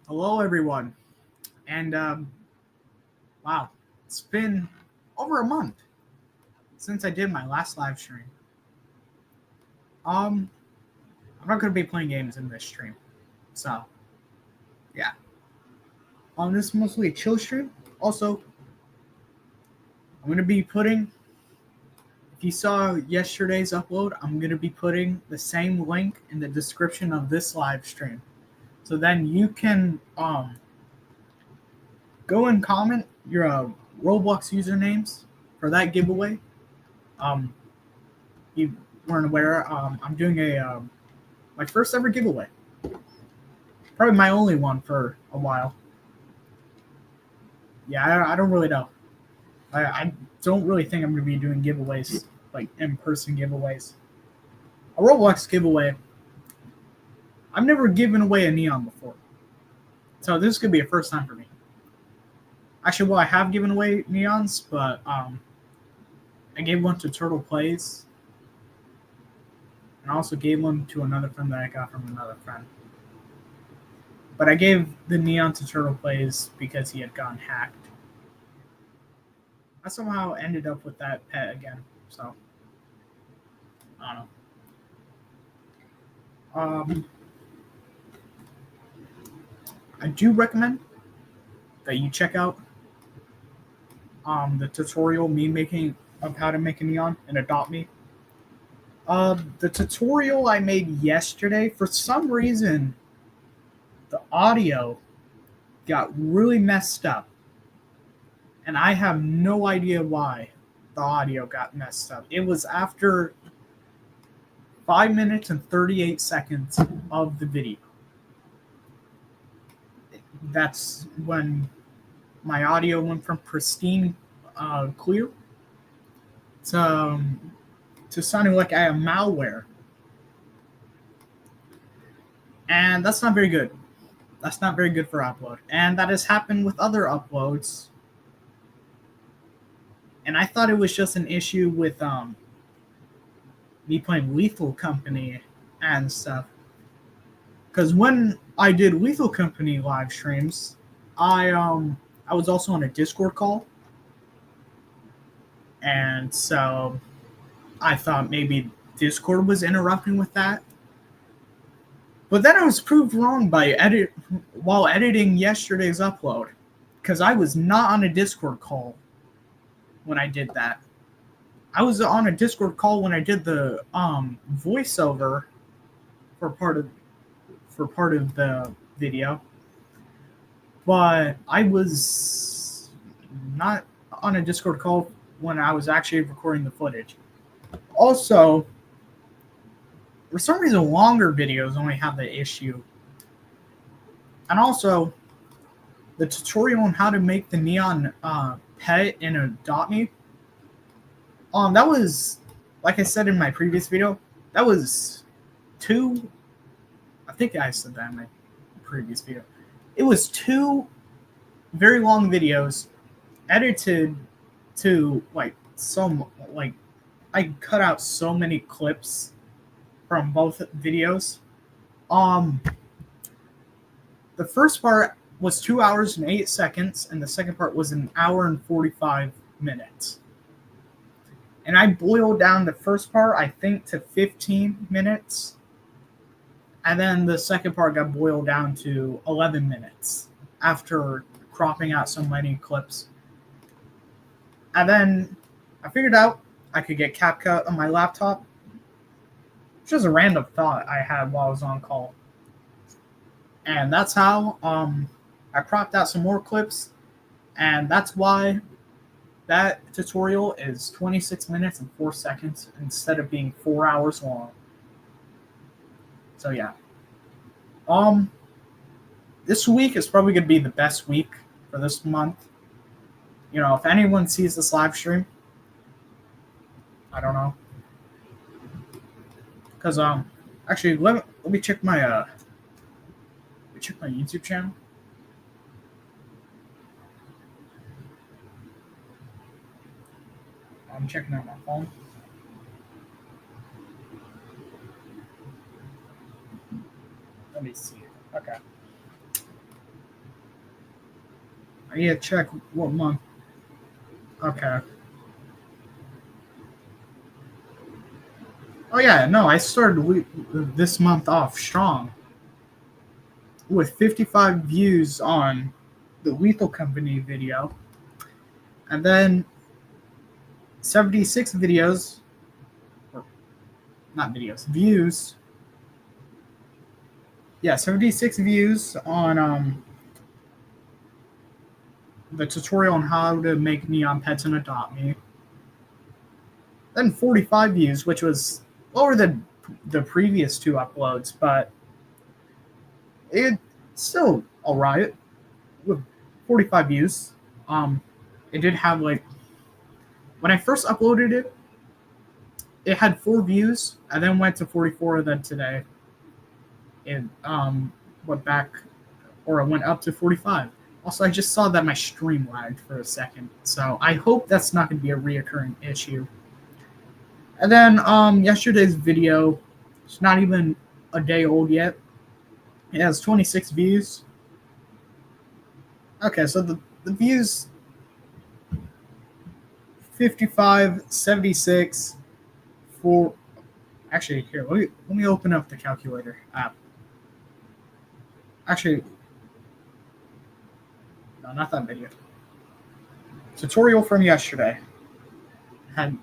Hello, everyone. And wow, it's been over a month since I did my last live stream. Um, I'm not going to be playing games in this stream. So, yeah. This is mostly a chill stream. Also, I'm going to be putting, if you saw yesterday's upload, I'm going to be putting the same link in the description of this live stream. So then you can go and comment your Roblox usernames for that giveaway. Um, you weren't aware, I'm doing my first ever giveaway. Probably my only one for a while. Yeah, I don't really know. I don't really think I'm going to be doing giveaways, like in-person giveaways. A Roblox giveaway, I've never given away a neon before. So this could be a first time for me. Actually, well, I have given away neons, but I gave one to Turtle Plays. And I also gave one to another friend that I got from another friend. But I gave the neon to Turtle Plays because he had gotten hacked. I somehow ended up with that pet again, so I don't know. I do recommend that you check out the tutorial me making of how to make a neon and adopt me. The tutorial I made yesterday, for some reason, the audio got really messed up, and I have no idea why the audio got messed up. It was after 5 minutes and 38 seconds of the video. That's when my audio went from pristine clear to sounding like I have malware. And that's not very good. That's not very good for upload. And that has happened with other uploads. And I thought it was just an issue with me playing Lethal Company and stuff. Because when I did Lethal Company live streams, I was also on a Discord call. And so I thought maybe Discord was interrupting with that. But then I was proved wrong while editing yesterday's upload, because I was not on a Discord call when I did that. I was on a Discord call when I did the voiceover for part of the video, but I was not on a Discord call when I was actually recording the footage. Also, for some reason, longer videos only have the issue. And also, the tutorial on how to make the neon pet in Adopt Me, that was, like I said in my previous video, that was I think I said that in my previous video. It was two very long videos edited to, I cut out so many clips from both videos. The first part was 2 hours and 8 seconds, and the second part was an hour and 45 minutes. And I boiled down the first part, I think, to 15 minutes. And then the second part got boiled down to 11 minutes after cropping out so many clips. And then I figured out I could get CapCut on my laptop. It's just a random thought I had while I was on call. And that's how I cropped out some more clips. And that's why that tutorial is 26 minutes and 4 seconds instead of being 4 hours long. So yeah. This week is probably going to be the best week for this month. You know, if anyone sees this live stream, I don't know. Because actually let me check my YouTube channel. I'm checking out my phone. Let me see. Okay. I need to check what month. Okay. Oh yeah, no, I started this month off strong with 55 views on the Lethal Company video, and then 76 videos, or not videos, views. Yeah, 76 views on the tutorial on how to make neon pets and adopt me. Then 45 views, which was lower than the previous two uploads, but it's still alright with 45 views. It did have like when I first uploaded it, it had 4 views, and then went to 44. And then today, it went back, or it went up to 45. Also, I just saw that my stream lagged for a second, so I hope that's not going to be a reoccurring issue. And then yesterday's video, it's not even a day old yet. It has 26 views. Okay, so the views 55, 76, for actually here, let me open up the calculator app. Actually, no, not that video. Tutorial from yesterday had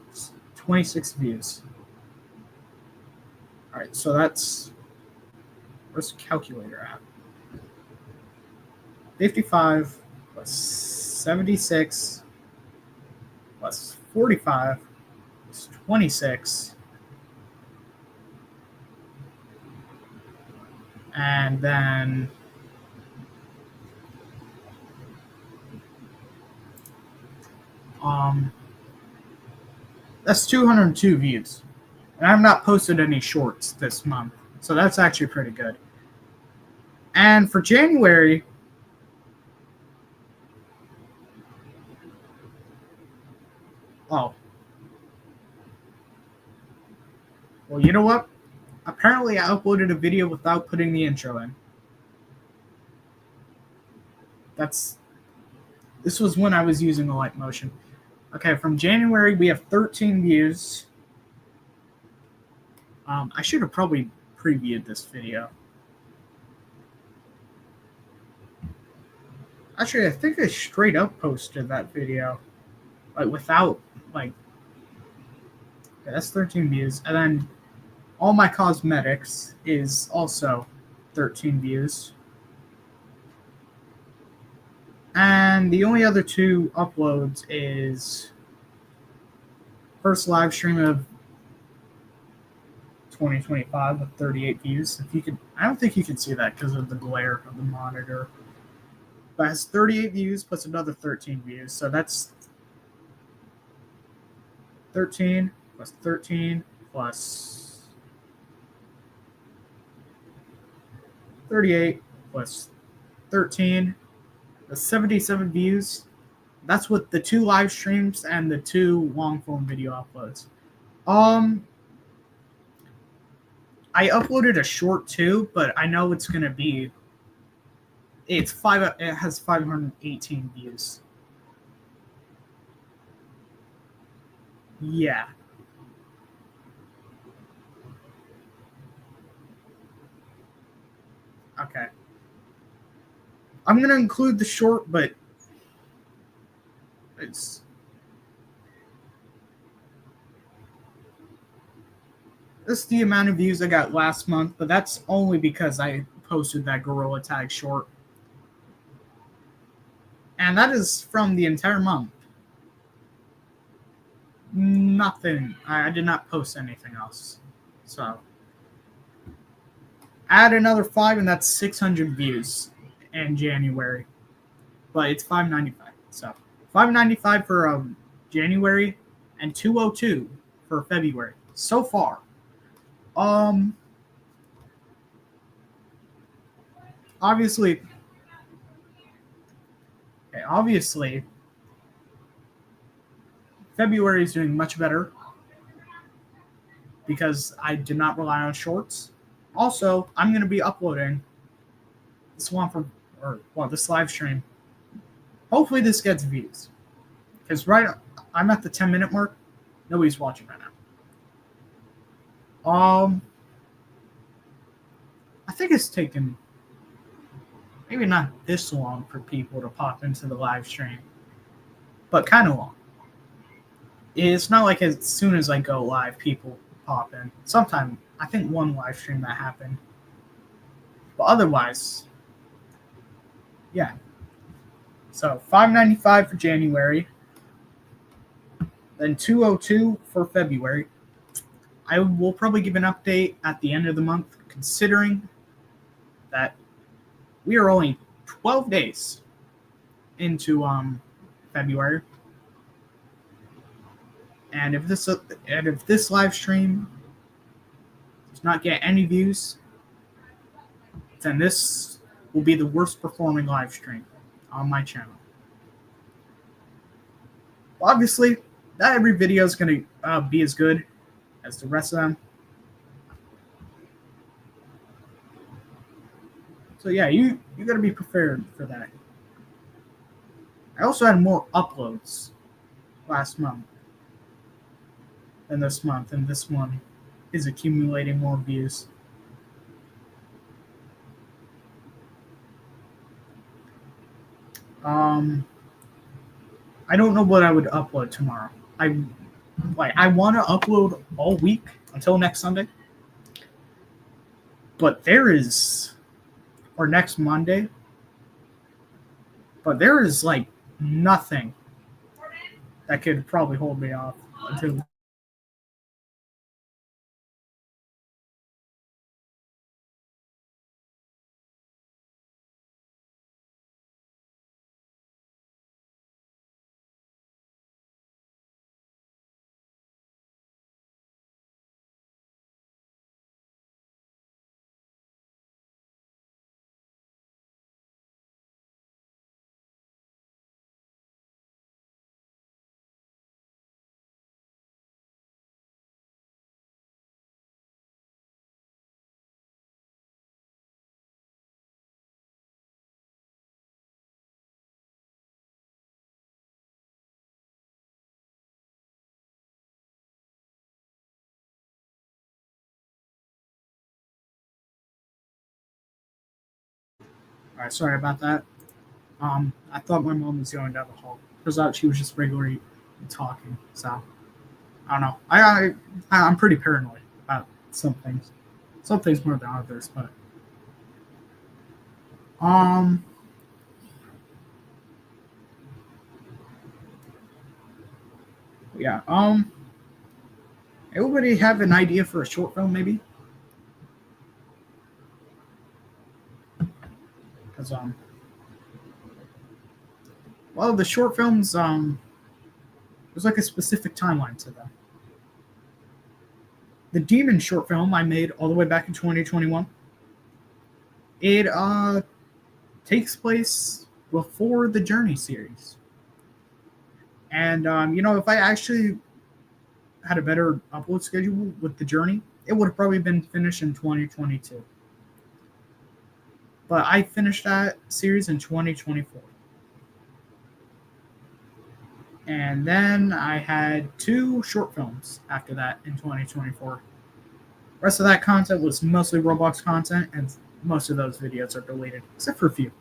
26 views. All right, so that's where's the calculator app? 55 plus 76 plus 45 is 26. And then that's 202 views. And I've not posted any shorts this month, so that's actually pretty good. And for January, oh, well, you know what? Apparently, I uploaded a video without putting the intro in. This was when I was using the light motion. Okay, from January, we have 13 views. I should have probably previewed this video. Actually, I think I straight up posted that video. Like, without, like... Okay, that's 13 views. And then all my cosmetics is also 13 views. And the only other 2 uploads is first live stream of 2025 with 38 views. If you could, I don't think you can see that because of the glare of the monitor. But it has 38 views plus another 13 views. So that's 13 plus 13 plus 38 plus 13. That's 77 views. That's with the 2 live streams and the 2 long form video uploads. I uploaded a short too, but I know it's gonna be. It has 518 views. Yeah. Okay. I'm gonna include the short, but it's. This is the amount of views I got last month, but that's only because I posted that Gorilla Tag short. And that is from the entire month. Nothing. I did not post anything else. So add another 5, and that's 600 views in January. But it's $5.95. So $5.95 for January and $202 for February so far. Obviously, February is doing much better because I did not rely on shorts. Also, I'm going to be uploading this live stream hopefully this gets views. Because I'm at the 10-minute mark. Nobody's watching right now. I think it's taken maybe not this long for people to pop into the live stream, but kind of long. It's not like as soon as I go live, people pop in. Sometime, I think one live stream that happened. But otherwise, yeah. So $5.95 for January, then $2.02 for February. I will probably give an update at the end of the month, considering that we are only 12 days into February. And if this live stream does not get any views, then this will be the worst performing live stream on my channel. Well, obviously, not every video is going to be as good as the rest of them. So yeah, you got to be prepared for that. I also had more uploads last month than this month, and this one is accumulating more views. I don't know what I would upload tomorrow. I want to upload all week until next Sunday, but or next Monday, but there is like nothing that could probably hold me off until. All right, sorry about that. I thought my mom was going down the hall. Turns out she was just regularly talking. So I don't know. I'm pretty paranoid about some things. Some things more than others, but um yeah. Everybody have an idea for a short film maybe? Because well, the short films there's like a specific timeline to them. The Demon short film I made all the way back in 2021. It takes place before the Journey series. And if I actually had a better upload schedule with the Journey, it would have probably been finished in 2022. But I finished that series in 2024. And then I had 2 short films after that in 2024. The rest of that content was mostly Roblox content, and most of those videos are deleted, except for a few.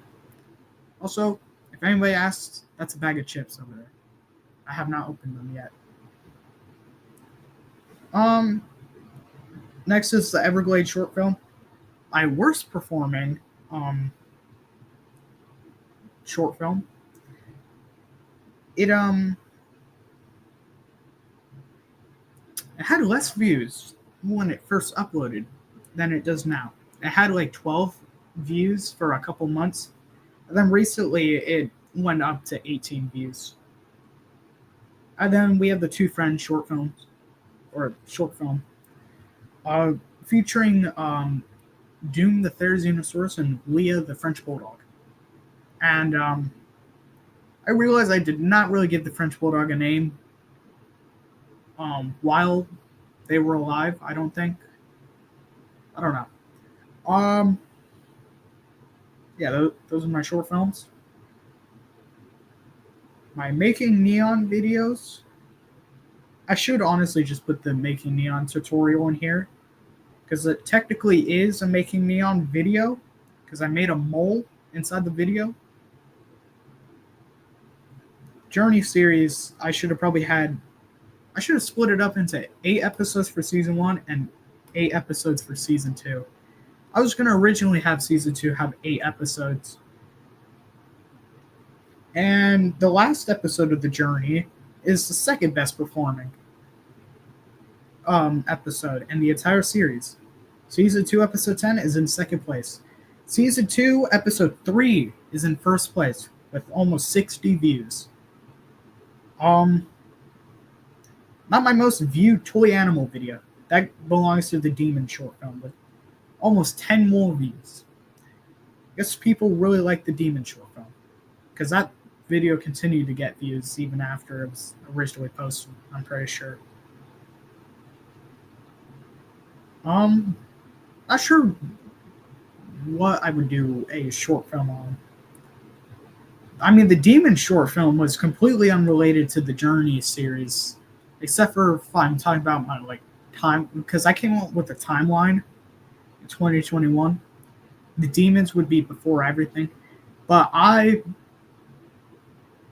Also, if anybody asks, that's a bag of chips over there. I have not opened them yet. Next is the Everglades short film. My worst performing short film. It had less views when it first uploaded than it does now. It had like 12 views for a couple months, and then recently it went up to 18 views. And then we have the Two Friends short film, featuring Doom the Therizinosaurus and Leah the French Bulldog. And I realized I did not really give the French Bulldog a name while they were alive, I don't think. I don't know. Yeah, those are my short films. my Making Neon videos, I should honestly just put the Making Neon tutorial in here, because it technically is a Making Neon video, because I made a mole inside the video. Journey series, I should have split it up into 8 episodes for season 1 and 8 episodes for season 2. I was going to originally have season 2 have 8 episodes. And the last episode of The Journey is the second best performing episode in the entire series. Season 2, episode 10 is in second place. Season 2, episode 3 is in first place with almost 60 views. Not my most viewed toy animal video. That belongs to the Demon short film with almost 10 more views. I guess people really like the Demon short film, because that video continued to get views even after it was originally posted, I'm pretty sure. Not sure what I would do a short film on. I mean, the Demon short film was completely unrelated to the Journey series, except for if I'm talking about my time, because I came up with a timeline in 2021. The Demons would be before everything, but I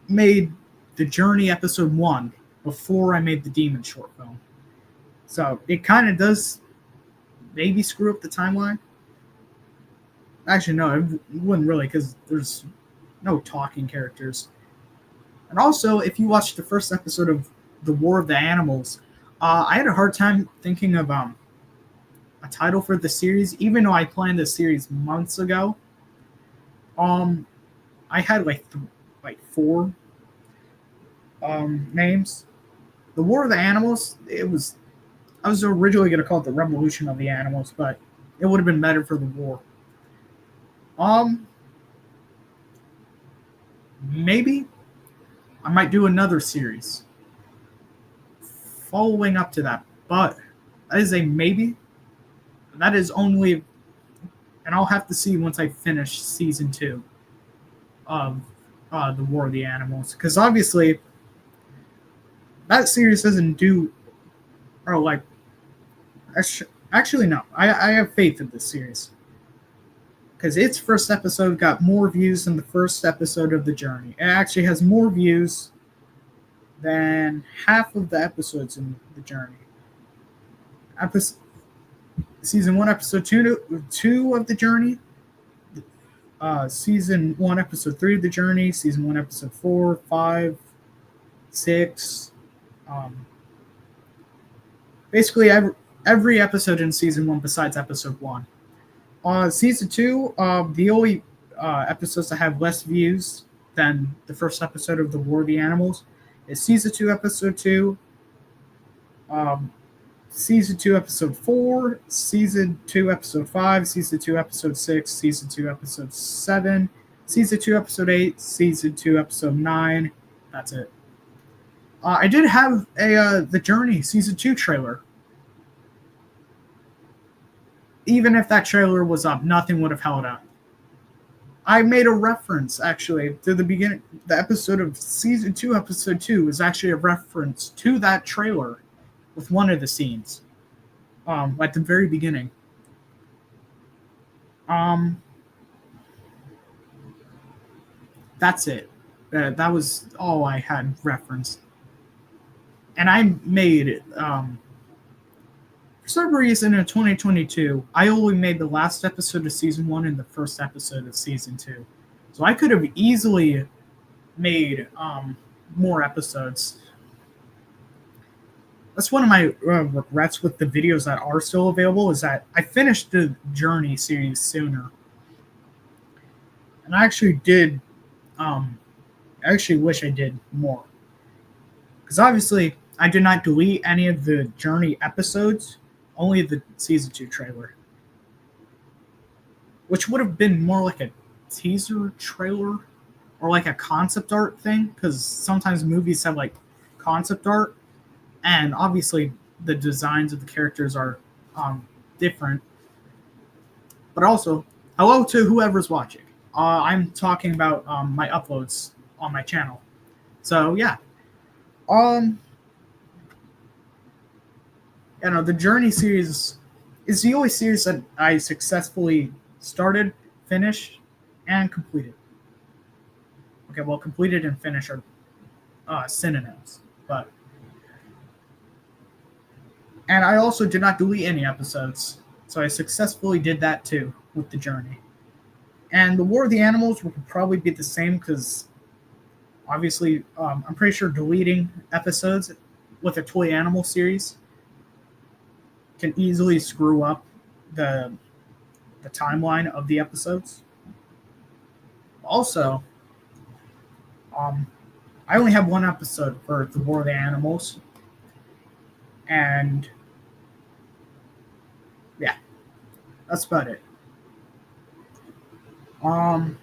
made the Journey episode 1 before I made the Demon short film, so it kind of does maybe screw up the timeline. Actually, no, it wouldn't really, because there's no talking characters. And also, if you watch the first episode of The War of the Animals, I had a hard time thinking of a title for the series, even though I planned the series months ago. I had like 4 names. The War of the Animals, I was originally going to call it The Revolution of the Animals, but it would have been better for the war. Maybe I might do another series following up to that, but that is a maybe. That is only, and I'll have to see once I finish season 2 of The War of the Animals, because obviously that series doesn't do, or like, actually no, I have faith in this series, because its first episode got more views than the first episode of The Journey. It actually has more views than half of the episodes in The Journey. Season 1, episode 2 of The Journey. Season 1, episode 3 of The Journey. Season 1, episode 4, 5, 6. Basically, every episode in season 1 besides episode 1. Season 2, the only episodes that have less views than the first episode of The War of the Animals is season 2, episode 2, season 2, episode 4, season 2, episode 5, season 2, episode 6, season 2, episode 7, season 2, episode 8, season 2, episode 9. That's it. I did have a The Journey season 2 trailer. Even if that trailer was up, nothing would have held up. I made a reference, actually, to the beginning. The episode of season 2, episode 2 is actually a reference to that trailer with one of the scenes, at the very beginning. That's it. That was all I had referenced. And I made it, for some reason in 2022, I only made the last episode of season 1 and the first episode of season 2. So I could have easily made more episodes. That's one of my regrets with the videos that are still available, is that I finished the Journey series sooner. And I actually did, I actually wish I did more. Because obviously, I did not delete any of the Journey episodes, only the season 2 trailer. Which would have been more like a teaser trailer or like a concept art thing, because sometimes movies have like concept art, and obviously the designs of the characters are different. But also, hello to whoever's watching. I'm talking about my uploads on my channel. So yeah, um, the Journey series is the only series that I successfully started, finished, and completed. Okay, well, completed and finished are synonyms, but and I also did not delete any episodes, so I successfully did that too with the Journey. And the War of the Animals will probably be the same because obviously I'm pretty sure deleting episodes with a toy animal series can easily screw up the the timeline of the episodes. Also, um, I only have one episode for the War of the Animals, and yeah, that's about it. Um,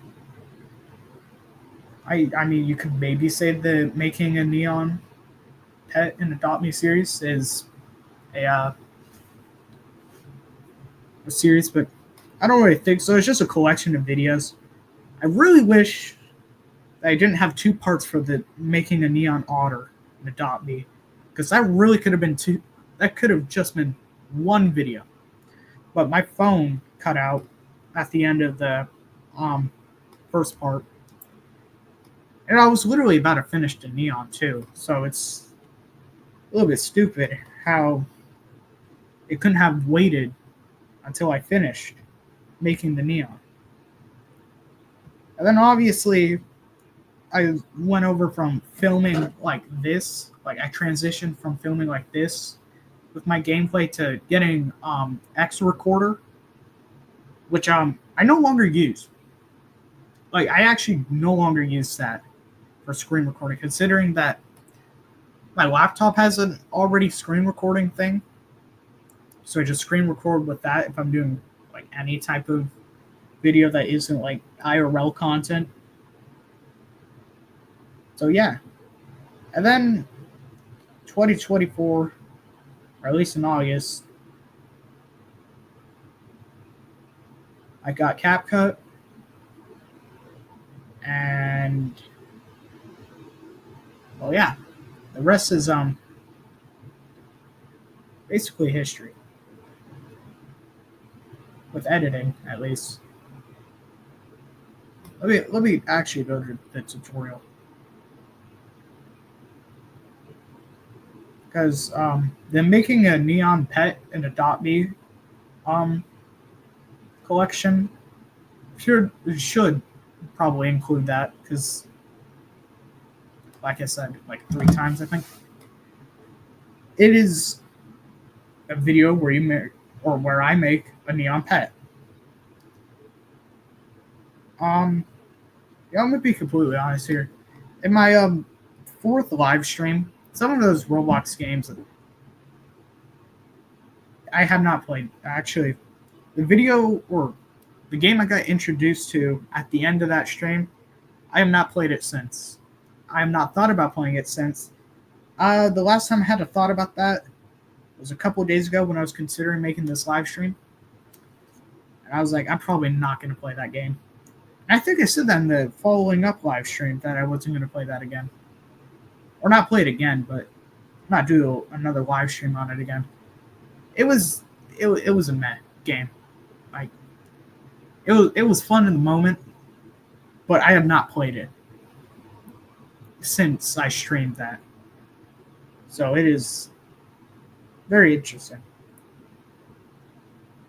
I mean, you could maybe say the Making a Neon Pet and Adopt Me series is a, uh, a series, but I don't really think so. It's just a collection of videos. I really wish I didn't have two parts for the Making a Neon Otter and Adopt Me, because that really could have been two. That could have just been one video, but my phone cut out at the end of the um, first part, and I was literally about to finish the Neon too. So it's a little bit stupid how it couldn't have waited until I finished making the Neon. And then obviously I went over from filming like this, like I transitioned from filming like this with my gameplay to getting X recorder, which I no longer use. Like I actually no longer use that for screen recording, considering that my laptop has an already screen recording thing. So I just screen record with that if I'm doing like any type of video that isn't like IRL content. So yeah. And then 2024, or at least in August, I got CapCut, and well, yeah, the rest is basically history with editing, at least. Let me actually go to the tutorial because the Making a Neon Pet and Adopt Me um collection should probably include that because, like I said, like 3 times I think, it is a video where you make or where I make a neon pet. Yeah, I'm gonna be completely honest here. In my fourth live stream, some of those Roblox games I have not played. Actually, the video or the game I got introduced to at the end of that stream, I have not played it since. I have not thought about playing it since. The last time I had a thought about that was a couple of days ago when I was considering making this live stream. And I was like, I'm probably not going to play that game. And I think I said that in the following up live stream that I wasn't going to play that again. Or not play it again, but not do another live stream on it again. It was a meh game. Like it was fun in the moment, but I have not played it since I streamed that. So it is very interesting.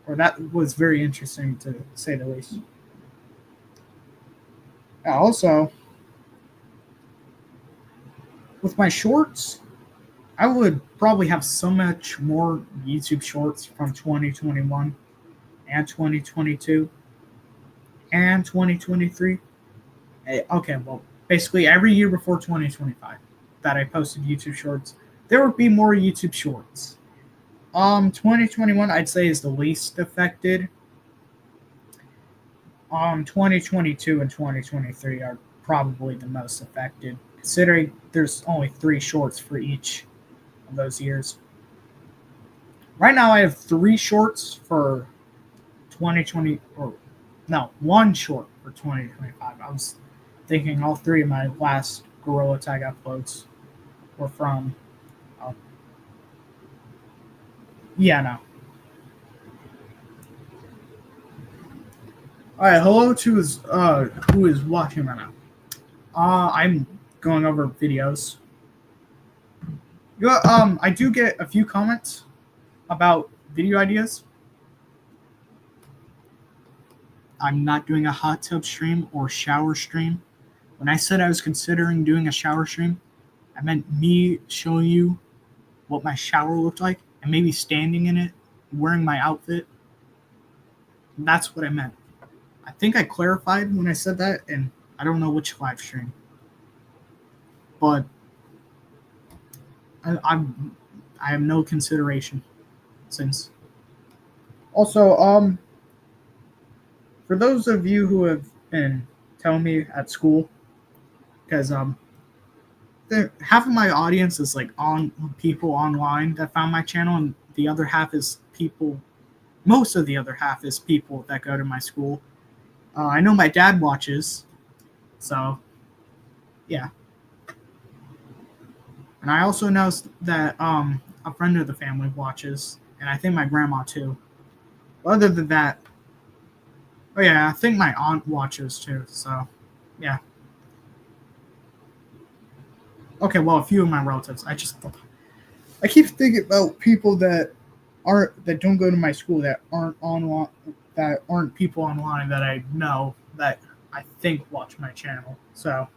Or that was very interesting to say the least. Also, with my shorts, I would probably have so much more YouTube shorts from 2021 and 2022 and 2023. Okay, well, basically every year before 2025 that I posted YouTube shorts, there would be more YouTube shorts. 2021 I'd say is the least affected. 2022 and 2023 are probably the most affected, considering there's only 3 shorts for each of those years. Right now, I have 3 shorts for 2020, or no, 1 short for 2025. I was thinking all 3 of my last Gorilla Tag uploads were from. Uh, yeah, no. All right, hello to who is watching right now. I'm going over videos. I do get a few comments about video ideas. I'm not doing a hot tub stream or shower stream. When I said I was considering doing a shower stream, I meant me showing you what my shower looked like and maybe standing in it, wearing my outfit. That's what I meant. I think I clarified when I said that, and I don't know which live stream. But I have no consideration since. Also, for those of you who have been telling me at school, because half of my audience is like on people online that found my channel, and the other half is people. Most of the other half is people that go to my school. I know my dad watches, so yeah. And I also know that a friend of the family watches, and I think my grandma too. But other than that, oh yeah, I think my aunt watches too. So yeah. Okay, well, a few of my relatives. I keep thinking about people that don't go to my school, that aren't online, that aren't people online that I know that I think watch my channel. So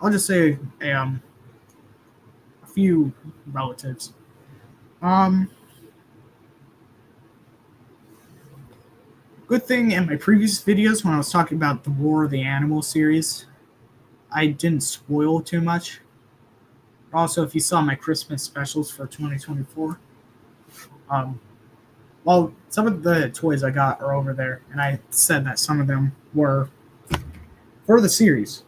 I'll just say a few relatives. Good thing in my previous videos when I was talking about the War of the Animals series, I didn't spoil too much. Also, if you saw my Christmas specials for 2024, well, some of the toys I got are over there, and I said that some of them were for the series.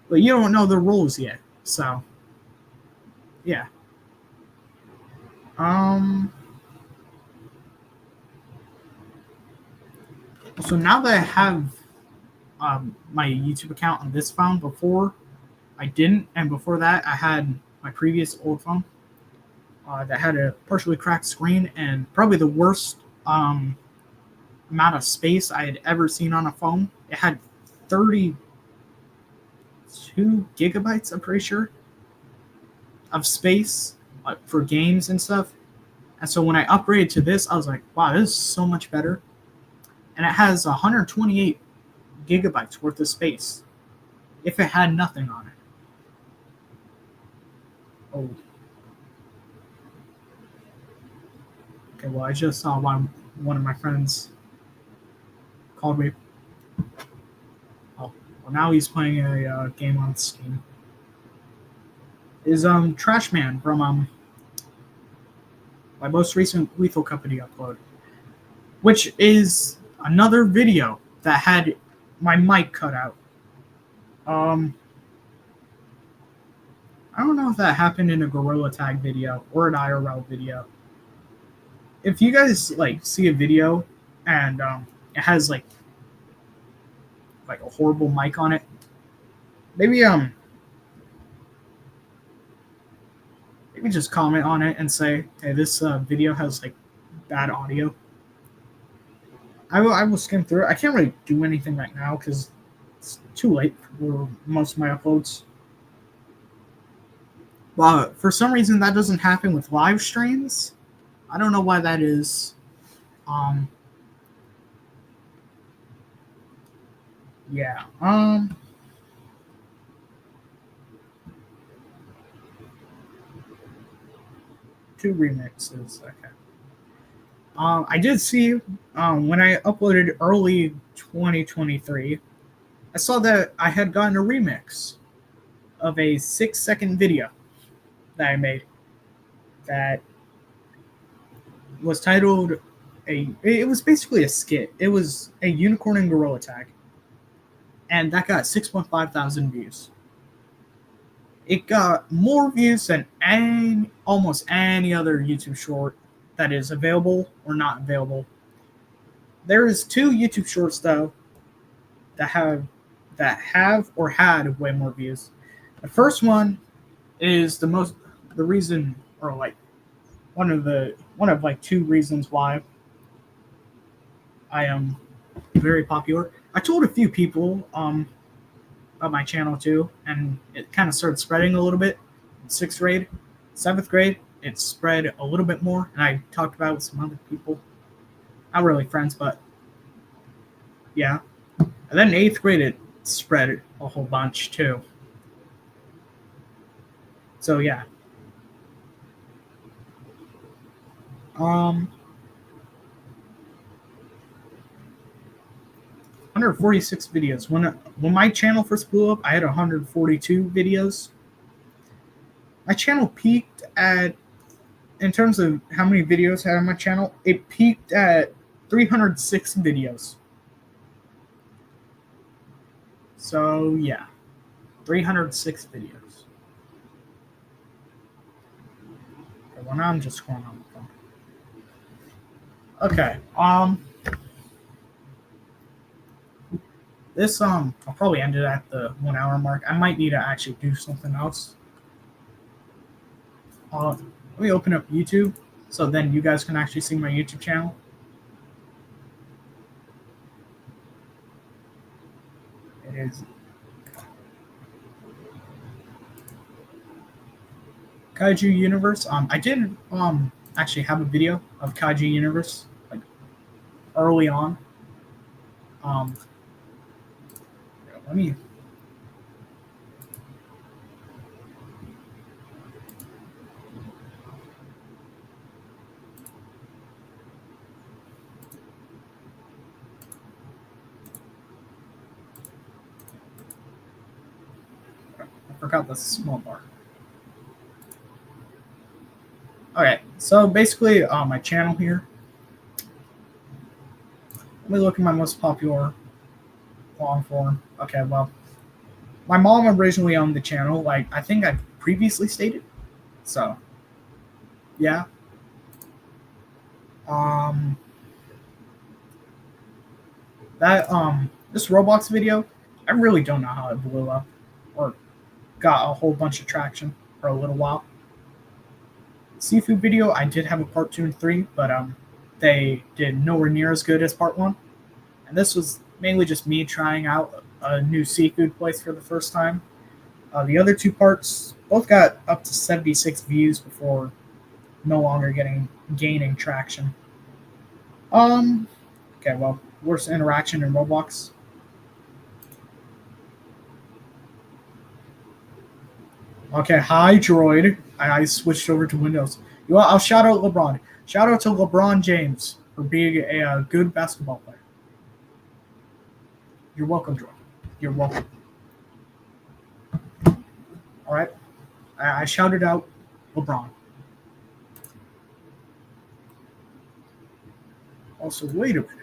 But you don't know the rules yet, so yeah. So now that I have my YouTube account on this phone, before I didn't, and before that I had my previous old phone that had a partially cracked screen and probably the worst amount of space I had ever seen on a phone. It had 32 gigabytes, I'm pretty sure, of space for games and stuff. And so when I upgraded to this, I was like, wow, this is so much better. And it has 128 gigabytes worth of space if it had nothing on it. Oh. Okay, well, I just saw one of my friends called me. Oh, well, now he's playing a game on Steam. Is Trash Man from my most recent Lethal Company upload, which is another video that had my mic cut out. I don't know if that happened in a Gorilla Tag video or an IRL video. If you guys like see a video and it has like a horrible mic on it, maybe just comment on it and say, hey, this video has like bad audio. I will skim through it. I can't really do anything right now because it's too late for most of my uploads. Well, for some reason that doesn't happen with live streams. I don't know why that is. Yeah. 2 remixes. Okay. I did see when I uploaded early 2023, I saw that I had gotten a remix of a 6-second video that I made that was titled it was basically a skit. It was a unicorn and gorilla tag. And that got 6.5 thousand views. It got more views than almost any other YouTube short that is available or not available. There is 2 YouTube shorts though that that have or had way more views. The first one is the reason, or like one of like two reasons why I am very popular. I told a few people about my channel too, and it kind of started spreading a little bit. In 6th grade, 7th grade, it spread a little bit more, and I talked about it with some other people. Not really friends, but yeah. And then in 8th grade, it spread a whole bunch too. So yeah. 146 videos. When my channel first blew up, I had 142 videos. My channel peaked at, in terms of how many videos I had on my channel, it peaked at 306 videos. So yeah, 306 videos. Okay, well now I'm just scrolling on the phone. Okay, this I'll probably end it at the 1 hour mark. I might need to actually do something else. Let me open up YouTube so then you guys can actually see my YouTube channel. It is Kaiju Universe. I did actually have a video of Kaiju Universe like early on. Let me. I forgot the small bar. Okay, so basically, my channel here. Let me look at my most popular long form. Okay, well, my mom originally owned the channel, like I think I previously stated. So, yeah. That this Roblox video, I really don't know how it blew up or got a whole bunch of traction for a little while. Seafood video, I did have a part 2 and 3, but they did nowhere near as good as part 1. And this was mainly just me trying out a new seafood place for the first time. The other 2 parts both got up to 76 views before no longer gaining traction. Okay, well, worst interaction in Roblox. Okay, hi Droid. I switched over to Windows. You know, I'll shout out LeBron. Shout out to LeBron James for being a good basketball player. You're welcome, Droid. You're welcome. All right, I shouted out LeBron. Also, wait a minute.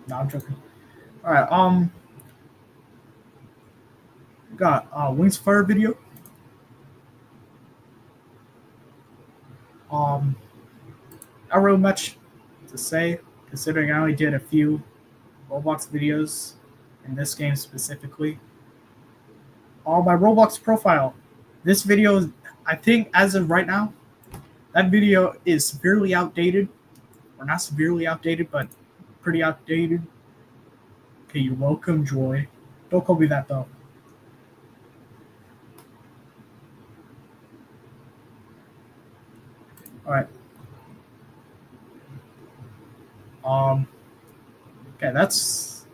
No, I'm joking. All right, got Wings Fire video. Not really much to say, considering I only did a few Roblox videos in this game specifically. My Roblox profile. This video, I think, as of right now, that video is severely outdated, or not severely outdated, but pretty outdated. Okay, you're welcome, Joy. Don't call me that though. All right. Okay, that's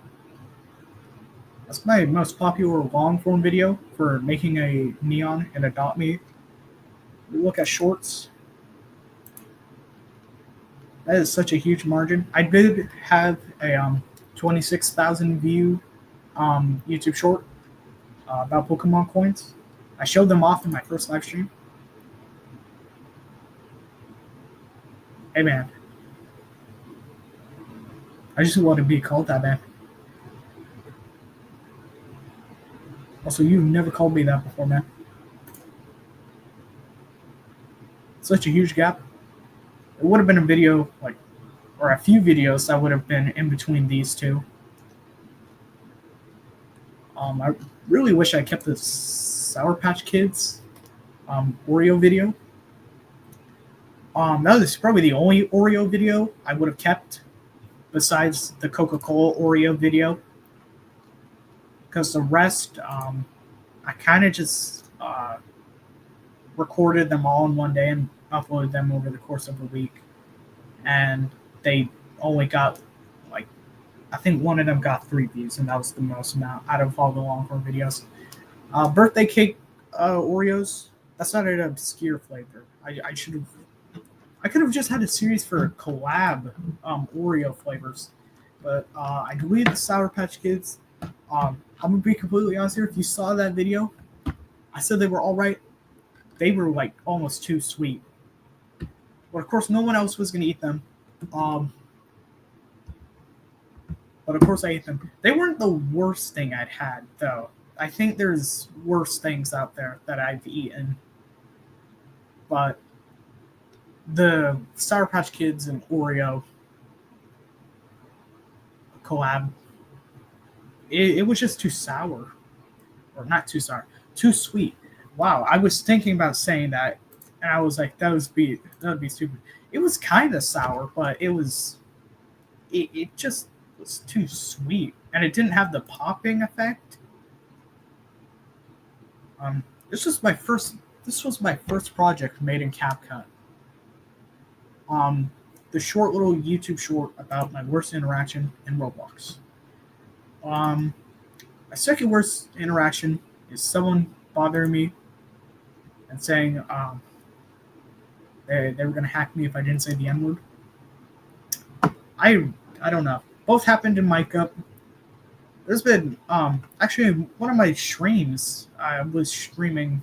my most popular long form video for making a neon and adopt me. Look at shorts. That is such a huge margin. I did have a 26,000 view YouTube short about Pokemon coins. I showed them off in my first live stream. Hey man, I just want to be called that, man. Also, you've never called me that before, man. Such a huge gap. It would have been a video like or a few videos that would have been in between these two. I really wish I kept the Sour Patch Kids Oreo video. That was probably the only Oreo video I would have kept besides the Coca-Cola Oreo video, because the rest, I kind of just recorded them all in one day and uploaded them over the course of a week, and they only got, like, I think one of them got 3 views, and that was the most amount out of all the long form videos. Birthday cake Oreos, that's not an obscure flavor. I could have just had a series for collab Oreo flavors, but I deleted the Sour Patch Kids. I'm gonna be completely honest here. If you saw that video, I said they were all right. They were like almost too sweet, but of course no one else was gonna eat them. But of course I ate them. They weren't the worst thing I'd had, though. I think there's worse things out there that I've eaten, but the Sour Patch Kids and Oreo collab, it was just too sour. Or not too sour, too sweet. Wow, I was thinking about saying that, and I was like, that would be stupid. It was kind of sour, but it just was too sweet, and it didn't have the popping effect. This was my first project made in CapCut. The short little YouTube short about my worst interaction in Roblox. My second worst interaction is someone bothering me and saying they were going to hack me if I didn't say the N-word. I don't know. Both happened in Mic Up. There's been actually one of my streams. I was streaming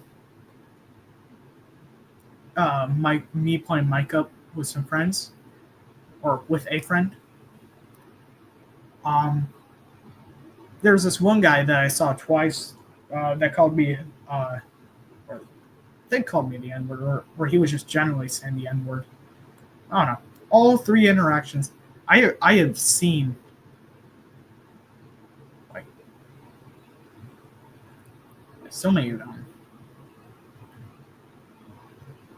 me playing Mic Up with some friends, or with a friend. There's this one guy that I saw twice that called me, or they called me the N-word, or he was just generally saying the N-word. I don't know. All 3 interactions, I have seen, like, so many of them.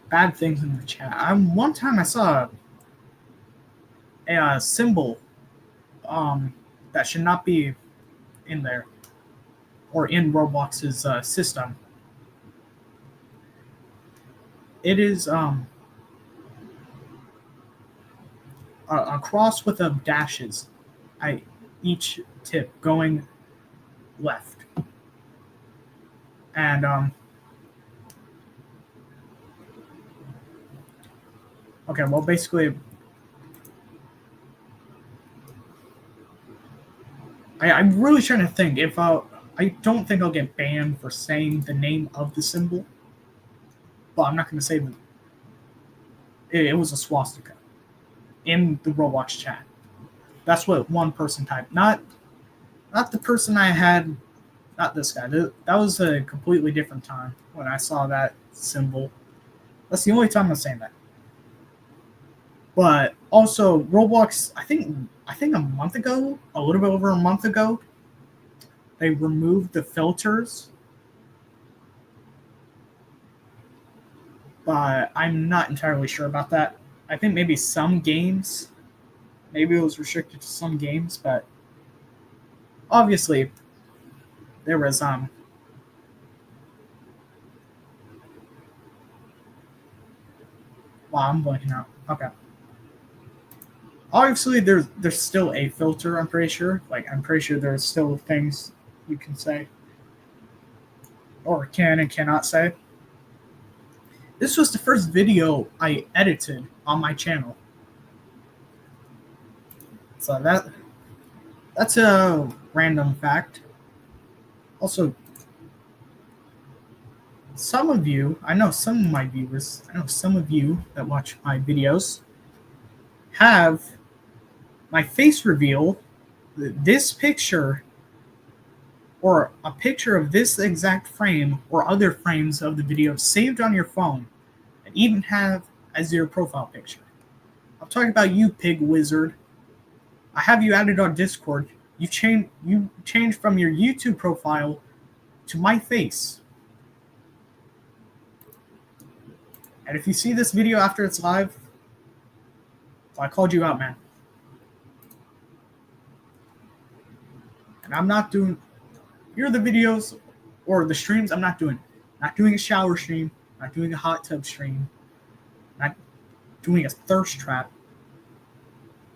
Bad things in the chat. One time I saw a symbol that should not be in there, or in Roblox's system. It is a cross with dashes at each tip going left. And okay, well, basically, I'm really trying to think if I don't think I'll get banned for saying the name of the symbol, but I'm not going to say that it was a swastika in the Roblox chat. That's what one person typed, not the person I had, not this guy. That was a completely different time when I saw that symbol. That's the only time I'm saying that. But also, Roblox, I think a month ago, a little bit over a month ago, they removed the filters. But I'm not entirely sure about that. I think maybe some games, maybe it was restricted to some games, but obviously there was wow, I'm blanking out. Okay. Obviously, there's still a filter, I'm pretty sure. Like, I'm pretty sure there's still things you can say, or can and cannot say. This was the first video I edited on my channel. So that's a random fact. Also, some of you, I know some of my viewers, I know some of you that watch my videos have my face reveal, this picture, or a picture of this exact frame or other frames of the video saved on your phone, and even have as your profile picture. I'm talking about you, pig wizard. I have you added on Discord. You changed from your YouTube profile to my face. And if you see this video after it's live, I called you out, man. And I'm not doing... Here are the videos or the streams I'm not doing. Not doing a shower stream. Not doing a hot tub stream. Not doing a thirst trap.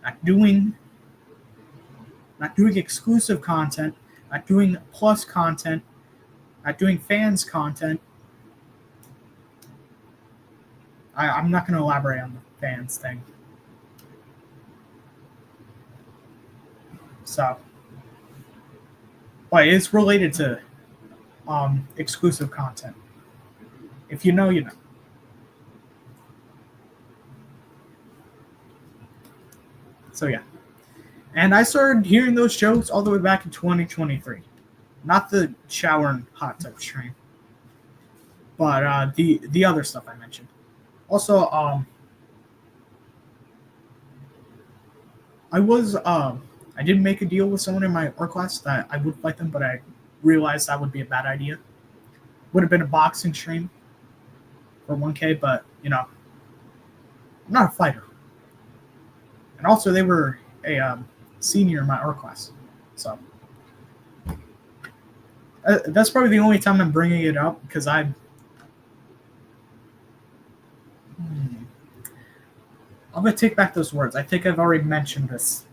Not doing exclusive content. Not doing plus content. Not doing fans content. I'm not going to elaborate on the fans thing. So, but it's related to exclusive content. If you know, you know. So yeah. And I started hearing those jokes all the way back in 2023. Not the shower and hot tub stream, but the other stuff I mentioned. Also, I did make a deal with someone in my art class that I would fight them, but I realized that would be a bad idea. Would have been a boxing stream for 1K, but you know, I'm not a fighter. And also, they were a senior in my art class, so that's probably the only time I'm bringing it up because I'm gonna take back those words. I think I've already mentioned this.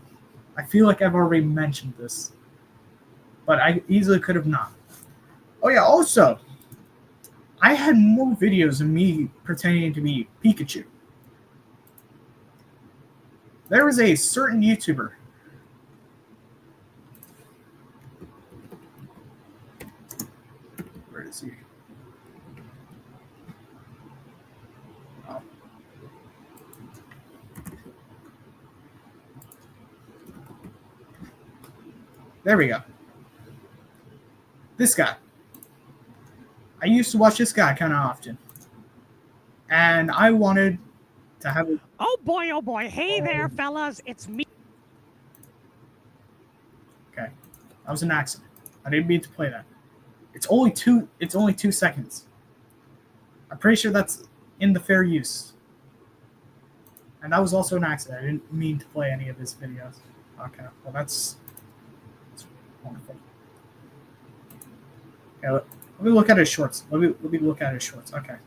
I feel like I've already mentioned this, but I easily could have not. Oh yeah, also, I had more videos of me pretending to be Pikachu. There was a certain YouTuber. Where is he? Oh. There we go. This guy. I used to watch this guy kind of often. And I wanted to have a... Oh boy, hey there, fellas, it's me. Okay. That was an accident. I didn't mean to play that. It's only 2 seconds. I'm pretty sure that's in the fair use. And that was also an accident. I didn't mean to play any of his videos. Okay, well that's wonderful. Okay, let me look at his shorts. Let me look at his shorts. Okay.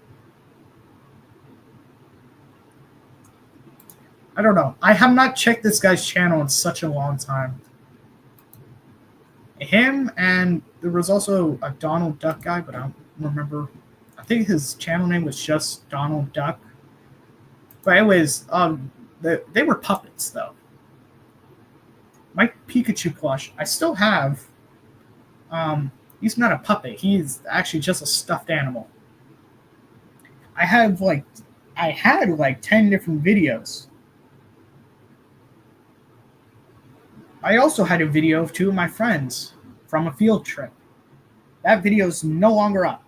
I don't know. I have not checked this guy's channel in such a long time. Him, and there was also a Donald Duck guy, but I don't remember. I think his channel name was just Donald Duck. But anyways, they were puppets, though. My Pikachu plush, I still have. He's not a puppet. He's actually just a stuffed animal. I had like 10 different videos. I also had a video of 2 of my friends from a field trip. That video is no longer up.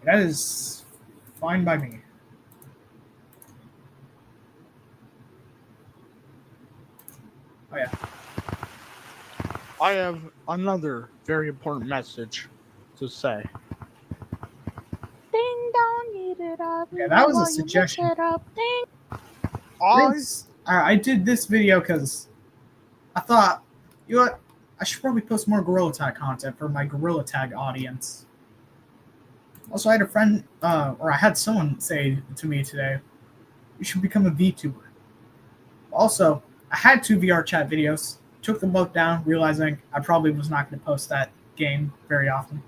That is fine by me. Oh yeah. I have another very important message to say. Ding dong, eat it up. Yeah, that was a suggestion. I did this video because I thought, you know what, I should probably post more Gorilla Tag content for my Gorilla Tag audience. Also, I had a friend, or I had someone say to me today, you should become a VTuber. Also, I had 2 VR chat videos, took them both down, realizing I probably was not going to post that game very often.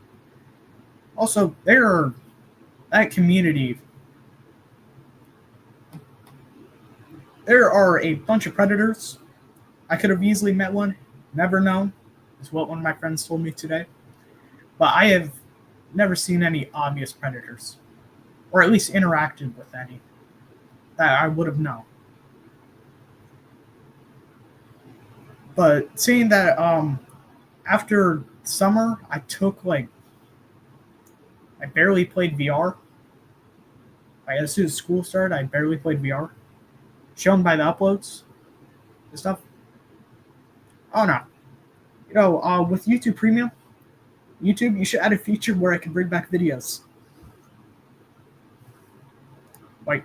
Also, that community, there are a bunch of predators. I could have easily met one, never known, is what one of my friends told me today. But I have never seen any obvious predators, or at least interacted with any that I would have known. But seeing that after summer, I barely played VR. Like as soon as school started, I barely played VR. Shown by the uploads and stuff. Oh no. With YouTube Premium, YouTube, you should add a feature where I can bring back videos. Like,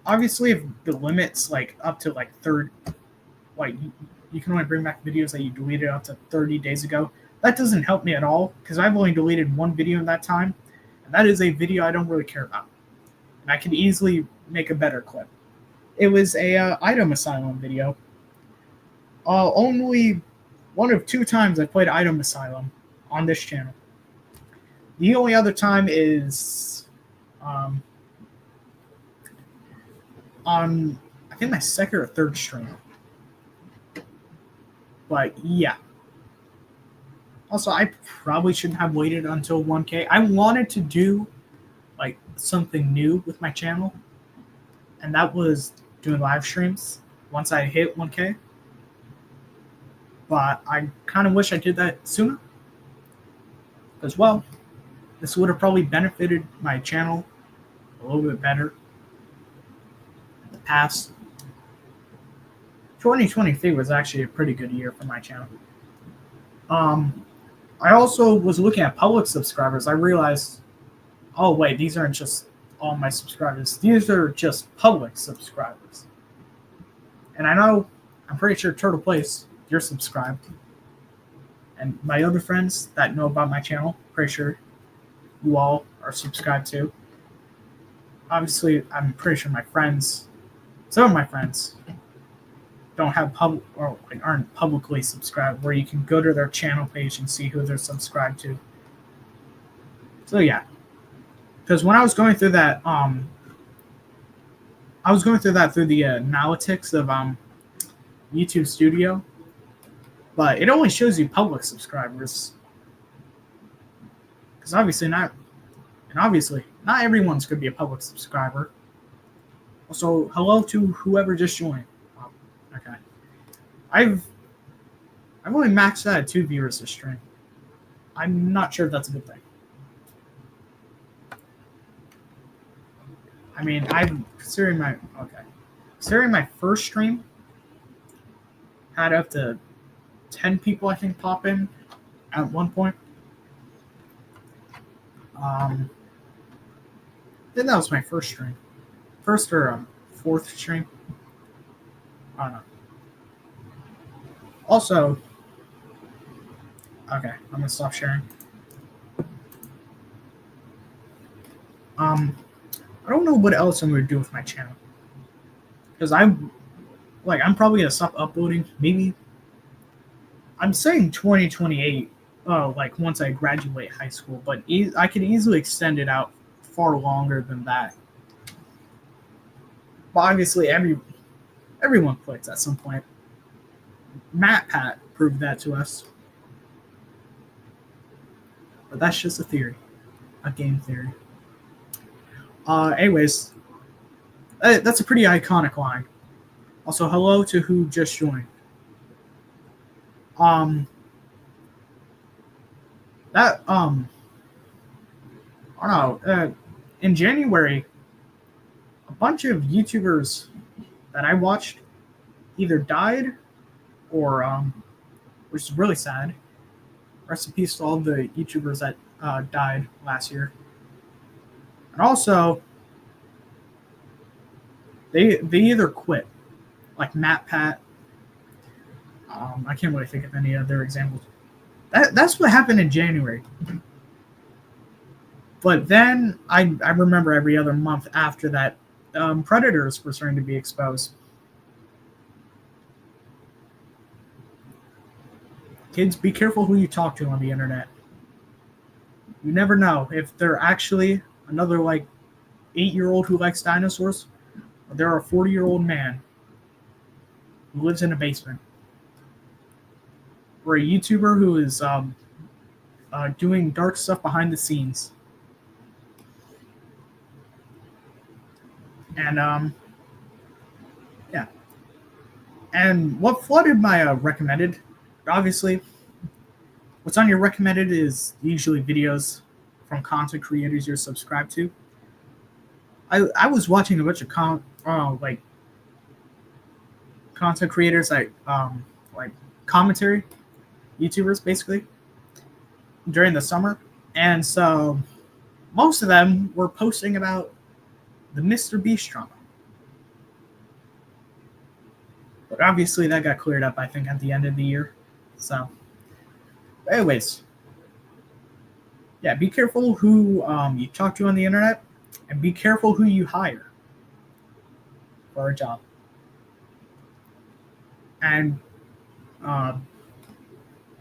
obviously, if the limit's like up to like like you can only bring back videos that you deleted up to 30 days ago. That doesn't help me at all because I've only deleted one video in that time, and that is a video I don't really care about. And I could easily make a better clip. It was a item asylum video. Only one of 2 times I played item asylum on this channel. The only other time is on I think my second or third stream. But yeah. Also, I probably shouldn't have waited until 1K. I wanted to do like something new with my channel, and that was doing live streams once I hit 1K. But I kind of wish I did that sooner, because well, this would have probably benefited my channel a little bit better in the past. 2023 was actually a pretty good year for my channel. I also was looking at public subscribers. I realized, oh wait, these aren't just all my subscribers. These are just public subscribers. And I'm pretty sure Turtle Place, you're subscribed. And my other friends that know about my channel, pretty sure you all are subscribed too. Obviously, I'm pretty sure some of my friends don't have aren't publicly subscribed, where you can go to their channel page and see who they're subscribed to. So yeah, because when I was going through that, through the analytics of YouTube Studio, but it only shows you public subscribers, because obviously not everyone's going to be a public subscriber. Also, hello to whoever just joined. Okay. I've only maxed out at 2 viewers this stream. I'm not sure if that's a good thing. I mean, considering my first stream had up to 10 people I think pop in at one point. Then that was my first stream. First or fourth stream. I don't know. Also, okay, I'm gonna stop sharing. I don't know what else I'm gonna do with my channel, because I'm probably gonna stop uploading. Maybe I'm saying 2028. Like once I graduate high school, but I could easily extend it out far longer than that. But obviously, everyone quits at some point. Pat proved that to us. But that's just a theory. A game theory. Anyways, that's a pretty iconic line. Also, hello to who just joined. I don't know. In January, a bunch of YouTubers that I watched either died or, which is really sad. Rest in peace to all the YouTubers that died last year. And also, they either quit, like Pat. I can't really think of any other examples. That's what happened in January. But then I remember every other month after that, predators were starting to be exposed. Kids, be careful who you talk to on the internet. You never know if they're actually another 8-year-old who likes dinosaurs, or they're a 40-year-old man who lives in a basement, or a YouTuber who is doing dark stuff behind the scenes. And yeah. And what flooded my recommended, obviously, what's on your recommended is usually videos from content creators you're subscribed to. I was watching a bunch of like content creators, like commentary YouTubers basically during the summer, and so most of them were posting about the Mr. Beast drama. But obviously that got cleared up, I think, at the end of the year. So, anyways, yeah, be careful who you talk to on the internet, and be careful who you hire for a job. And I don't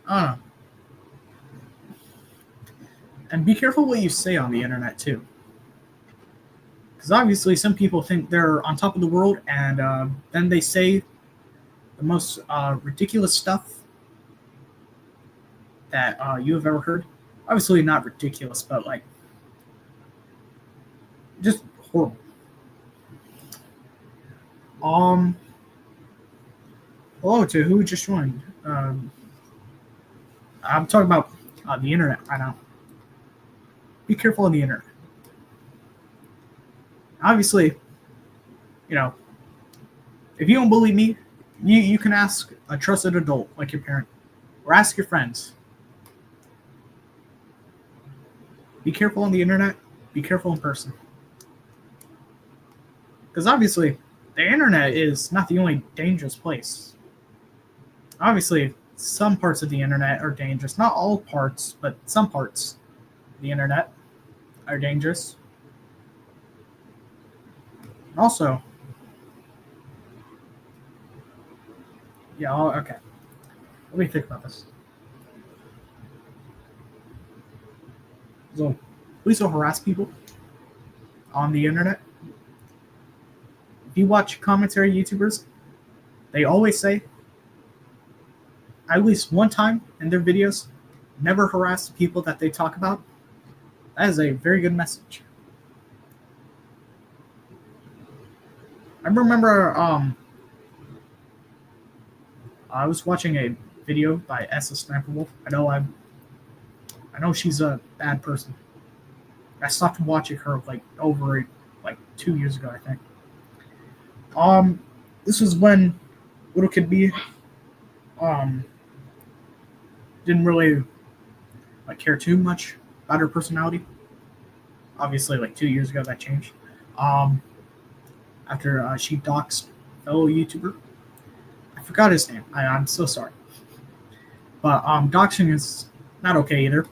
know. And be careful what you say on the internet too, because obviously some people think they're on top of the world, and then they say the most ridiculous stuff that you have ever heard. Obviously not ridiculous, but like just horrible. Um, Hello to who just joined. I'm talking about the internet right now. Be careful on the internet. Obviously, you know, if you don't believe me, you can ask a trusted adult like your parent, or ask your friends. Be careful on the internet. Be careful in person. Because obviously, the internet is not the only dangerous place. Obviously, some parts of the internet are dangerous. Not all parts, but some parts of the internet are dangerous. Also, yeah, okay. Let me think about this. So, please don't harass people on the internet. If you watch commentary YouTubers, they always say, at least one time in their videos, never harass the people that they talk about. That is a very good message. I remember I was watching a video by SS Sniper Wolf. I know she's a bad person. I stopped watching her like over like 2 years ago, I think. This was when Little Kid B didn't really like care too much about her personality. Obviously, like 2 years ago, that changed. After she doxed fellow YouTuber, I forgot his name. I'm so sorry, but doxing is not okay either.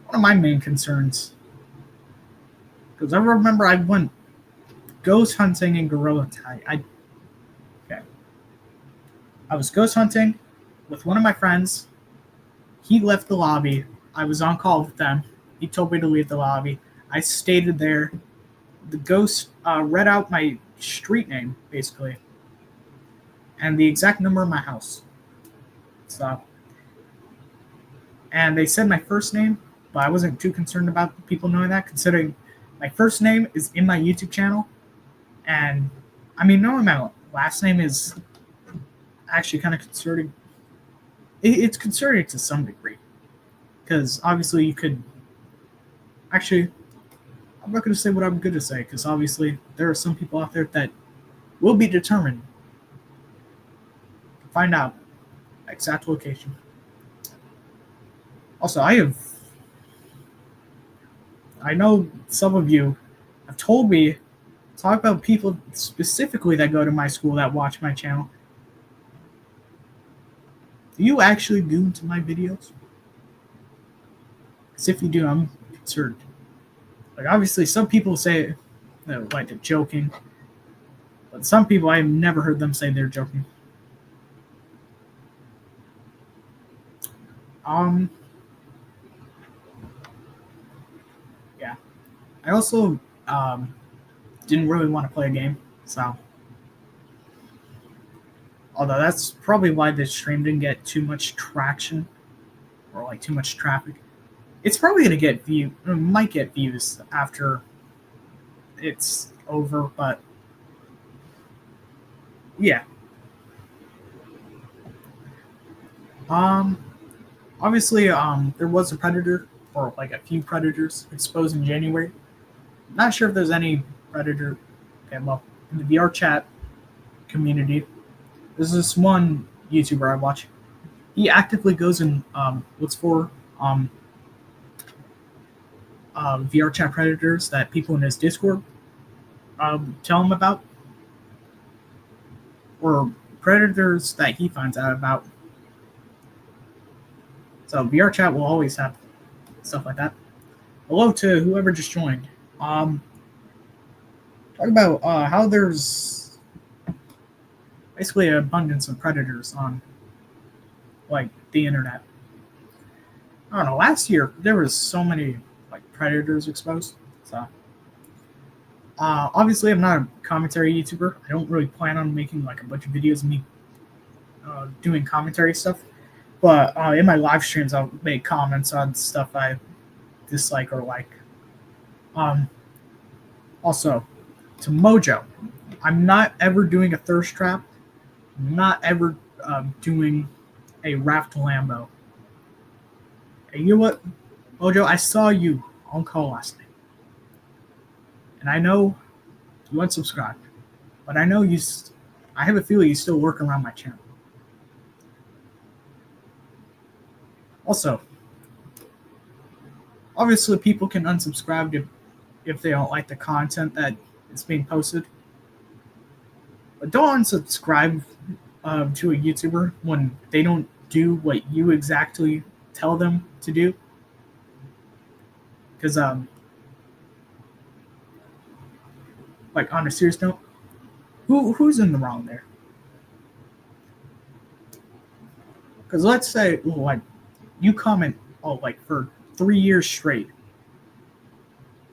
One of my main concerns, because I remember I went ghost hunting in Gorilla Tag. I was ghost hunting with one of my friends. He left the lobby. I was on call with them. He told me to leave the lobby. I stayed there. The ghost read out my street name, basically, and the exact number of my house. So, and they said my first name, but I wasn't too concerned about people knowing that, considering my first name is in my YouTube channel, and I mean, knowing my last name is actually kind of concerning. It's concerning to some degree, because obviously you could actually. I'm not going to say what I'm going to say, because obviously there are some people out there that will be determined to find out exact location. Also, I know some of you have told me, talk about people specifically that go to my school that watch my channel. Do you actually go to my videos? Because if you do, I'm concerned. Like, obviously, some people say, like, they're joking. But some people, I've never heard them say they're joking. Yeah. I also didn't really want to play a game, so. Although that's probably why this stream didn't get too much traction or like too much traffic. It's probably gonna get might get views after it's over, but yeah. Obviously, there was a predator or like a few predators exposed in January. Not sure if there's any Predator. Okay, well, in the VR chat community, there's this one YouTuber I watch. He actively goes and looks for VR chat predators that people in his Discord tell him about, or predators that he finds out about. So VR chat will always have stuff like that. Hello to whoever just joined. Talk about how there's basically an abundance of predators on like the internet. I don't know. Last year there was so many like predators exposed. So obviously I'm not a commentary YouTuber. I don't really plan on making like a bunch of videos of me doing commentary stuff. But in my live streams I'll make comments on stuff I dislike or like. Also, to Mojo, I'm not ever doing a thirst trap. I'm not ever doing a raft Lambo. Hey, you know what, Mojo? I saw you on call last night, and I know you unsubscribed, but I know you. I have a feeling you still work around my channel. Also, obviously, people can unsubscribe if they don't like the content that is being posted. But don't unsubscribe to a YouTuber when they don't do what you exactly tell them to do. Because, like, on a serious note, who's in the wrong there? Because let's say, like, you comment, like, for 3 years straight,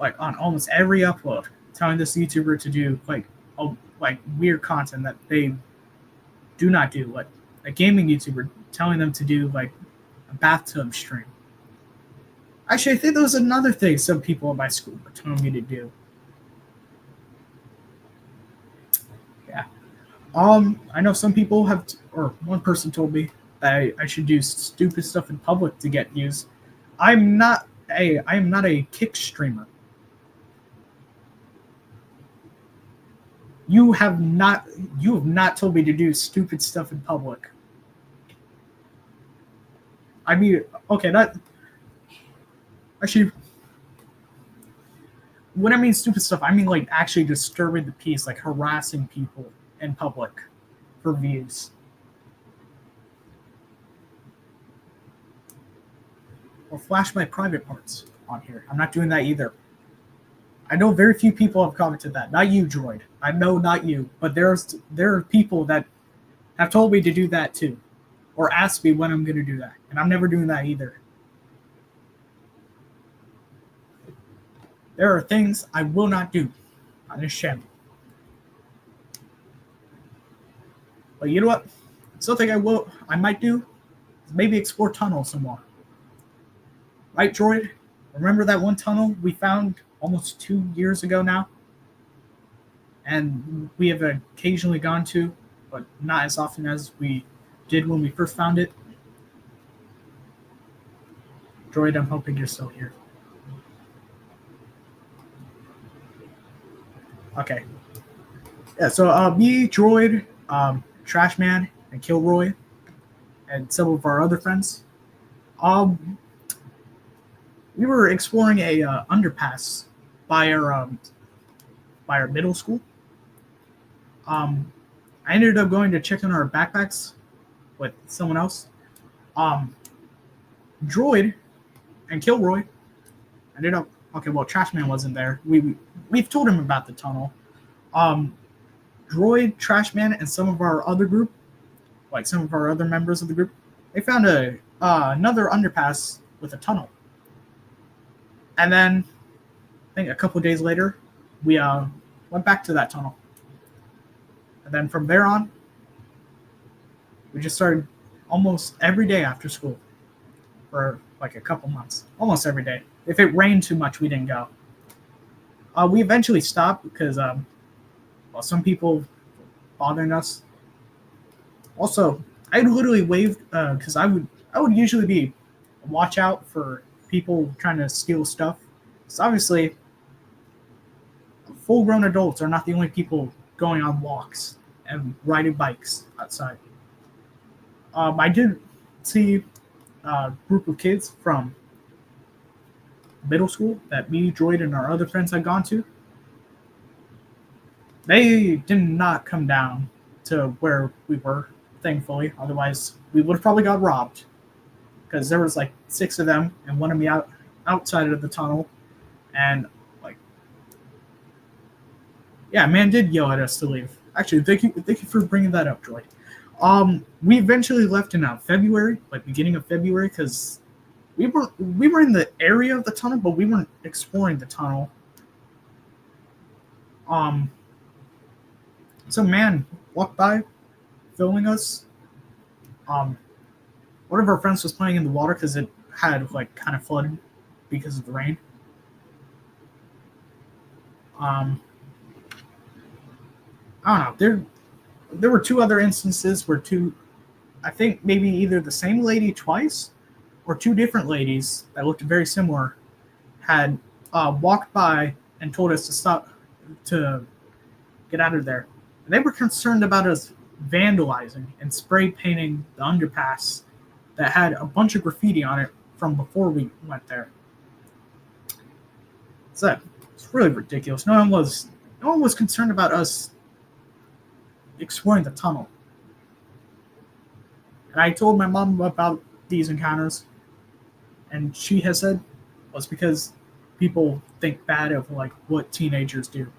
like, on almost every upload, telling this YouTuber to do, like weird content that they do not do. Like, a gaming YouTuber telling them to do, like, a bathtub stream. Actually, I think that was another thing some people at my school were telling me to do. Yeah. I know some people have, or one person told me that I should do stupid stuff in public to get views. I am not a kick streamer. You have not told me to do stupid stuff in public. I mean, okay, that actually, when I mean stupid stuff, I mean like actually disturbing the peace, like harassing people in public for views. Or flash my private parts on here. I'm not doing that either. I know very few people have commented that. Not you, Droid. I know not you, but there are people that have told me to do that too, or asked me when I'm going to do that, and I'm never doing that either. There are things I will not do on this channel. But you know what? Something I might do is maybe explore tunnels some more. Right, Droid? Remember that one tunnel we found almost 2 years ago now? And we have occasionally gone to, but not as often as we did when we first found it. Droid, I'm hoping you're still here. Okay. Yeah, so me, Droid, Trashman, and Kilroy, and some of our other friends, we were exploring a underpass by our middle school. I ended up going to check on our backpacks with someone else. Droid and Kilroy ended up. Okay, well, Trashman wasn't there. We've told him about the tunnel. Droid, Trashman, and some of our other group, like some of our other members of the group, they found another underpass with a tunnel. And then, I think a couple of days later, we went back to that tunnel. And then from there on, we just started almost every day after school for like a couple months. Almost every day. If it rained too much, we didn't go. We eventually stopped because some people bothering us. Also, I literally waved because I would usually be watch out for people trying to steal stuff. So obviously, full-grown adults are not the only people going on walks and riding bikes outside. I did see a group of kids from middle school that me, Droid, and our other friends had gone to. They did not come down to where we were, thankfully. Otherwise, we would have probably got robbed. Because there was like 6 of them and one of me outside of the tunnel. And like, yeah, man did yell at us to leave. Actually, thank you for bringing that up, Droid. We eventually left in February, like beginning of February, because we were in the area of the tunnel, but we weren't exploring the tunnel. Some man walked by, filming us. One of our friends was playing in the water because it had like kind of flooded because of the rain. I don't know. There were 2 other instances where I think maybe either the same lady twice or 2 different ladies that looked very similar had walked by and told us to stop, to get out of there. And they were concerned about us vandalizing and spray painting the underpass that had a bunch of graffiti on it from before we went there. So it's really ridiculous. No one was concerned about us exploring the tunnel. And I told my mom about these encounters, and she has said well, it's because people think bad of like what teenagers do.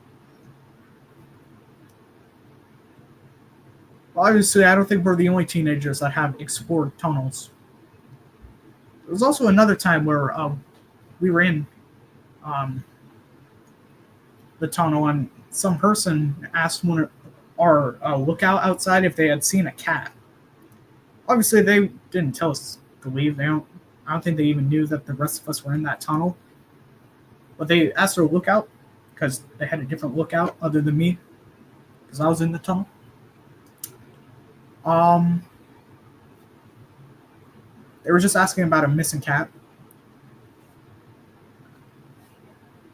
Well, obviously, I don't think we're the only teenagers that have explored tunnels. There was also another time where we were in the tunnel, and some person asked one of our lookout outside if they had seen a cat. Obviously, they didn't tell us to leave. I don't think they even knew that the rest of us were in that tunnel. But they asked our lookout because they had a different lookout other than me because I was in the tunnel. They were just asking about a missing cat.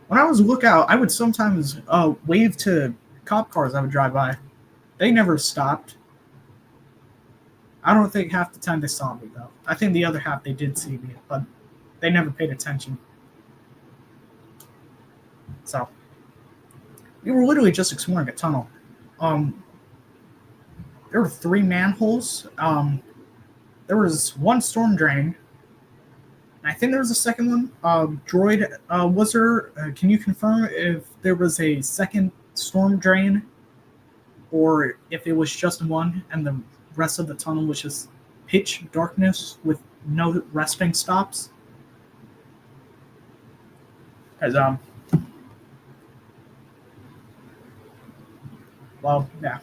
When I was a lookout, I would sometimes wave to cop cars I would drive by. They never stopped. I don't think half the time they saw me, though. I think the other half they did see me, but they never paid attention. So, we were literally just exploring a tunnel. There were 3 manholes. There was 1 storm drain. I think there was a second one. Droid, was there? Can you confirm if there was a second storm drain, or if it was just one and the rest of the tunnel was just pitch darkness with no resting stops? Because well, yeah.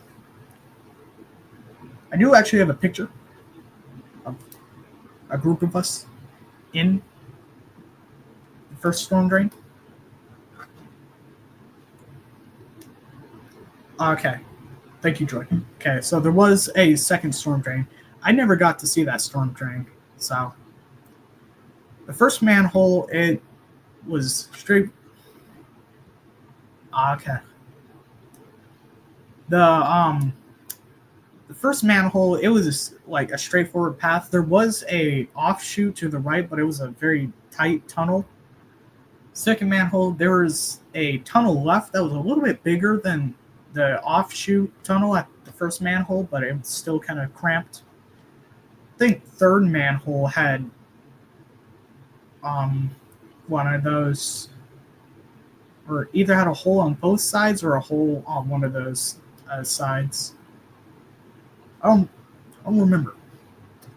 I do actually have a picture of a group of us in the first storm drain. Okay. Thank you, Joy. Okay, so there was a second storm drain. I never got to see that storm drain. So the first manhole, it was straight. Okay. The first manhole, it was like a straightforward path. There was a offshoot to the right, but it was a very tight tunnel. Second manhole, there was a tunnel left that was a little bit bigger than the offshoot tunnel at the first manhole, but it was still kind of cramped. I think third manhole had one of those, or either had a hole on both sides or a hole on one of those sides. I don't remember.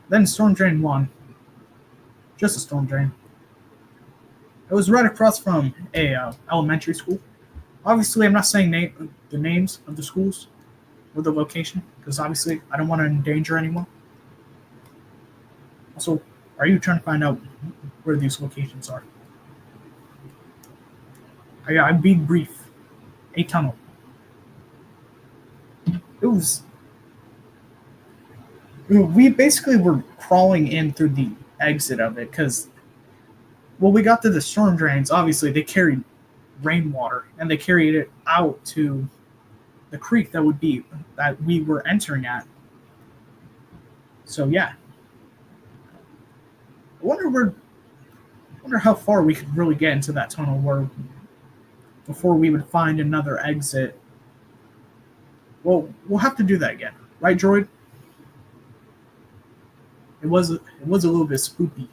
Then storm drain 1, just a storm drain. It was right across from a elementary school. Obviously, I'm not saying the names of the schools or the location, because obviously I don't want to endanger anyone. Also, are you trying to find out where these locations are? I'm being brief. A tunnel. It was... We basically were crawling in through the exit of it, because when we got to the storm drains, obviously they carried rainwater, and they carried it out to the creek that we were entering at. So yeah, I wonder how far we could really get into that tunnel where before we would find another exit. Well, we'll have to do that again, right, Droid? It was a little bit spooky.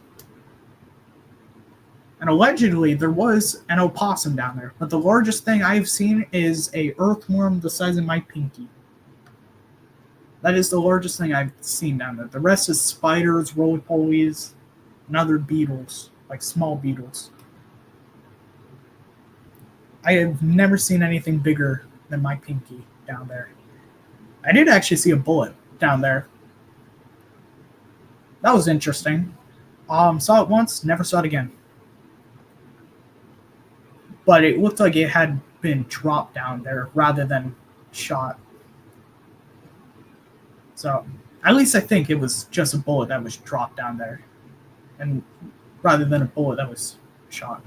And allegedly there was an opossum down there, but the largest thing I've seen is a earthworm the size of my pinky. That is the largest thing I've seen down there. The rest is spiders, roly-polies, and other beetles, like small beetles. I have never seen anything bigger than my pinky down there. I did actually see a bullet down there. That was interesting. Saw it once, never saw it again. But it looked like it had been dropped down there rather than shot. So, at least I think it was just a bullet that was dropped down there, and rather than a bullet that was shot.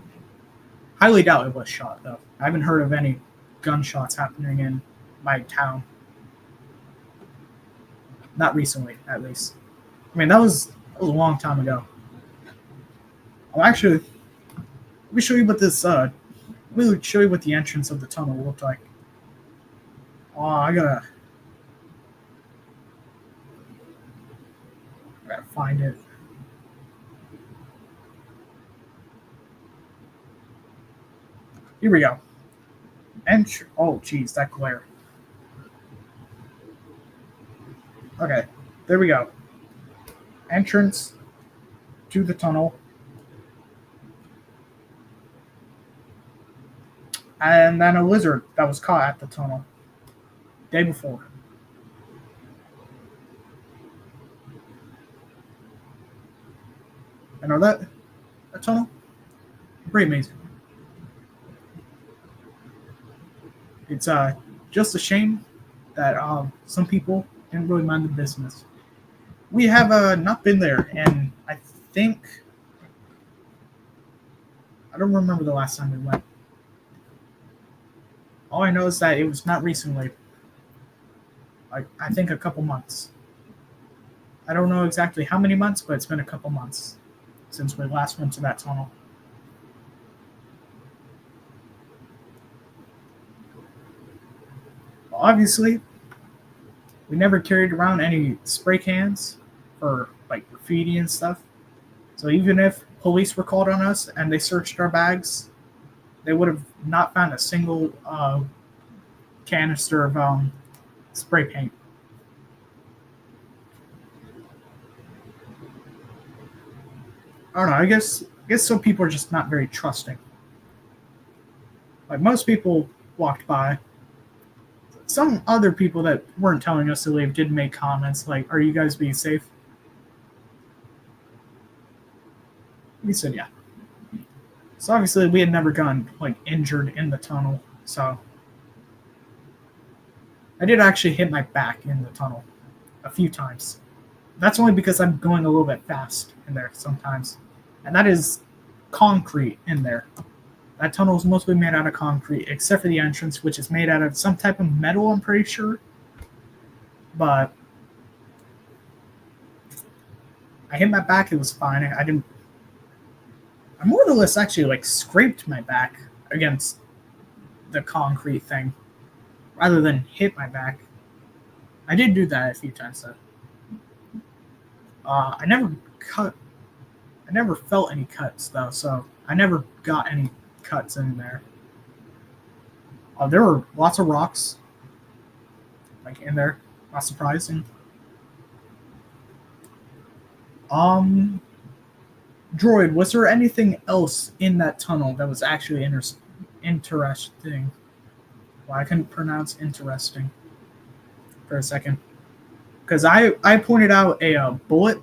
Highly doubt it was shot, though. I haven't heard of any gunshots happening in my town. Not recently, at least. I mean, that was a long time ago. Let me show you what this, let me show you what the entrance of the tunnel looked like. Oh, I gotta find it. Here we go. Oh, geez, that glare. Okay, there we go. Entrance to the tunnel. And then a lizard that was caught at the tunnel day before. And are that a tunnel? Pretty amazing. It's just a shame that some people didn't really mind the business. We have not been there, and I don't remember the last time we went. All I know is that it was not recently. I think a couple months. I don't know exactly how many months, but it's been a couple months since we last went to that tunnel. Obviously, we never carried around any spray cans for like graffiti and stuff. So even if police were called on us and they searched our bags, they would have not found a single canister of spray paint. I don't know. I guess some people are just not very trusting. Like most people walked by. Some other people that weren't telling us to leave did make comments like, "Are you guys being safe?" We said, "Yeah." So obviously we had never gotten like injured in the tunnel. So I did actually hit my back in the tunnel a few times. That's only because I'm going a little bit fast in there sometimes. And that is concrete in there. That tunnel is mostly made out of concrete, except for the entrance, which is made out of some type of metal, I'm pretty sure. But I hit my back, it was fine. I more or less actually like scraped my back against the concrete thing rather than hit my back. I did do that a few times though. I never felt any cuts though, so I never got any cuts in there. There were lots of rocks, like in there. Not surprising. Droid, was there anything else in that tunnel that was actually interesting? Well, I couldn't pronounce interesting for a second. Because I pointed out a bullet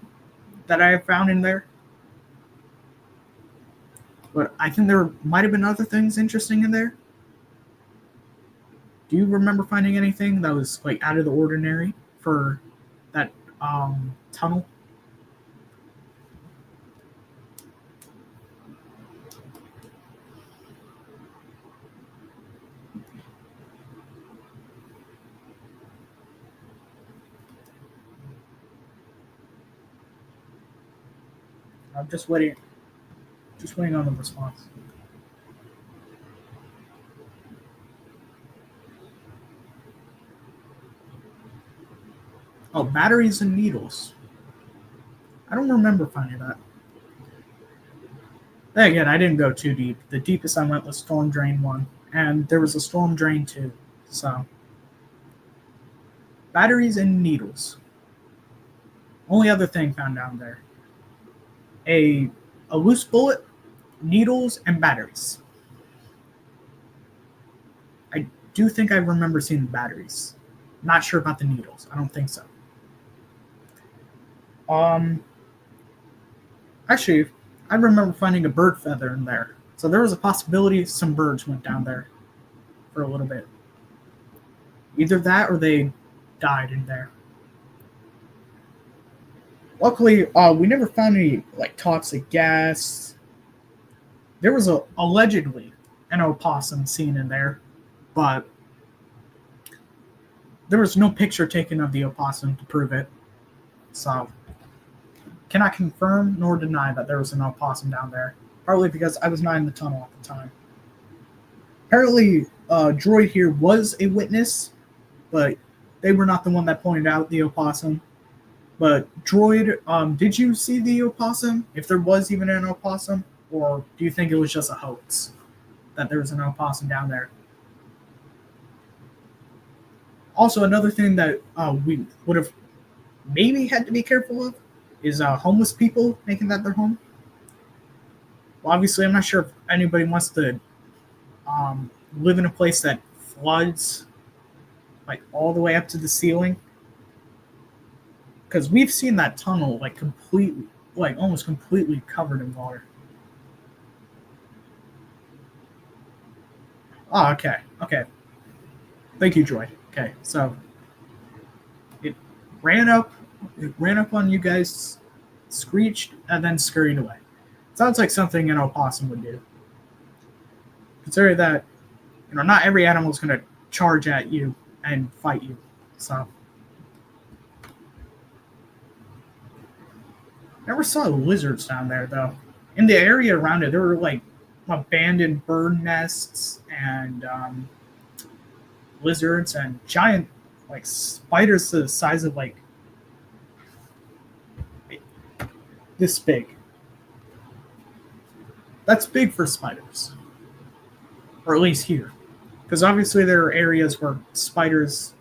that I found in there. But I think there might have been other things interesting in there. Do you remember finding anything that was like out of the ordinary for that tunnel? I'm just waiting. Just waiting on the response. Oh, batteries and needles. I don't remember finding that. Then again, I didn't go too deep. The deepest I went was Storm Drain 1, and there was a Storm Drain 2. So, batteries and needles. Only other thing found down there. A loose bullet, needles, and batteries. I do think I remember seeing the batteries. Not sure about the needles. I don't think so. Actually, I remember finding a bird feather in there. So there was a possibility some birds went down there for a little bit. Either that or they died in there. Luckily, we never found any like toxic gas. There was allegedly an opossum seen in there, but there was no picture taken of the opossum to prove it. So cannot confirm nor deny that there was an opossum down there. Partly because I was not in the tunnel at the time. Apparently, Droid here was a witness, but they were not the one that pointed out the opossum. But Droid, did you see the opossum? If there was even an opossum, or do you think it was just a hoax that there was an opossum down there? Also, another thing that we would have maybe had to be careful of is homeless people making that their home. Well, obviously, I'm not sure if anybody wants to live in a place that floods like all the way up to the ceiling. Because we've seen that tunnel like completely, like almost completely covered in water. Oh, okay. Thank you, Joy. Okay, so it ran up on you guys, screeched, and then scurried away. Sounds like something an opossum would do. Considering that, not every animal is going to charge at you and fight you. So, never saw lizards down there though. In the area around it, there were like abandoned bird nests and lizards and giant like spiders the size of like this big. That's big for spiders. Or at least here. Because obviously there are areas where spiders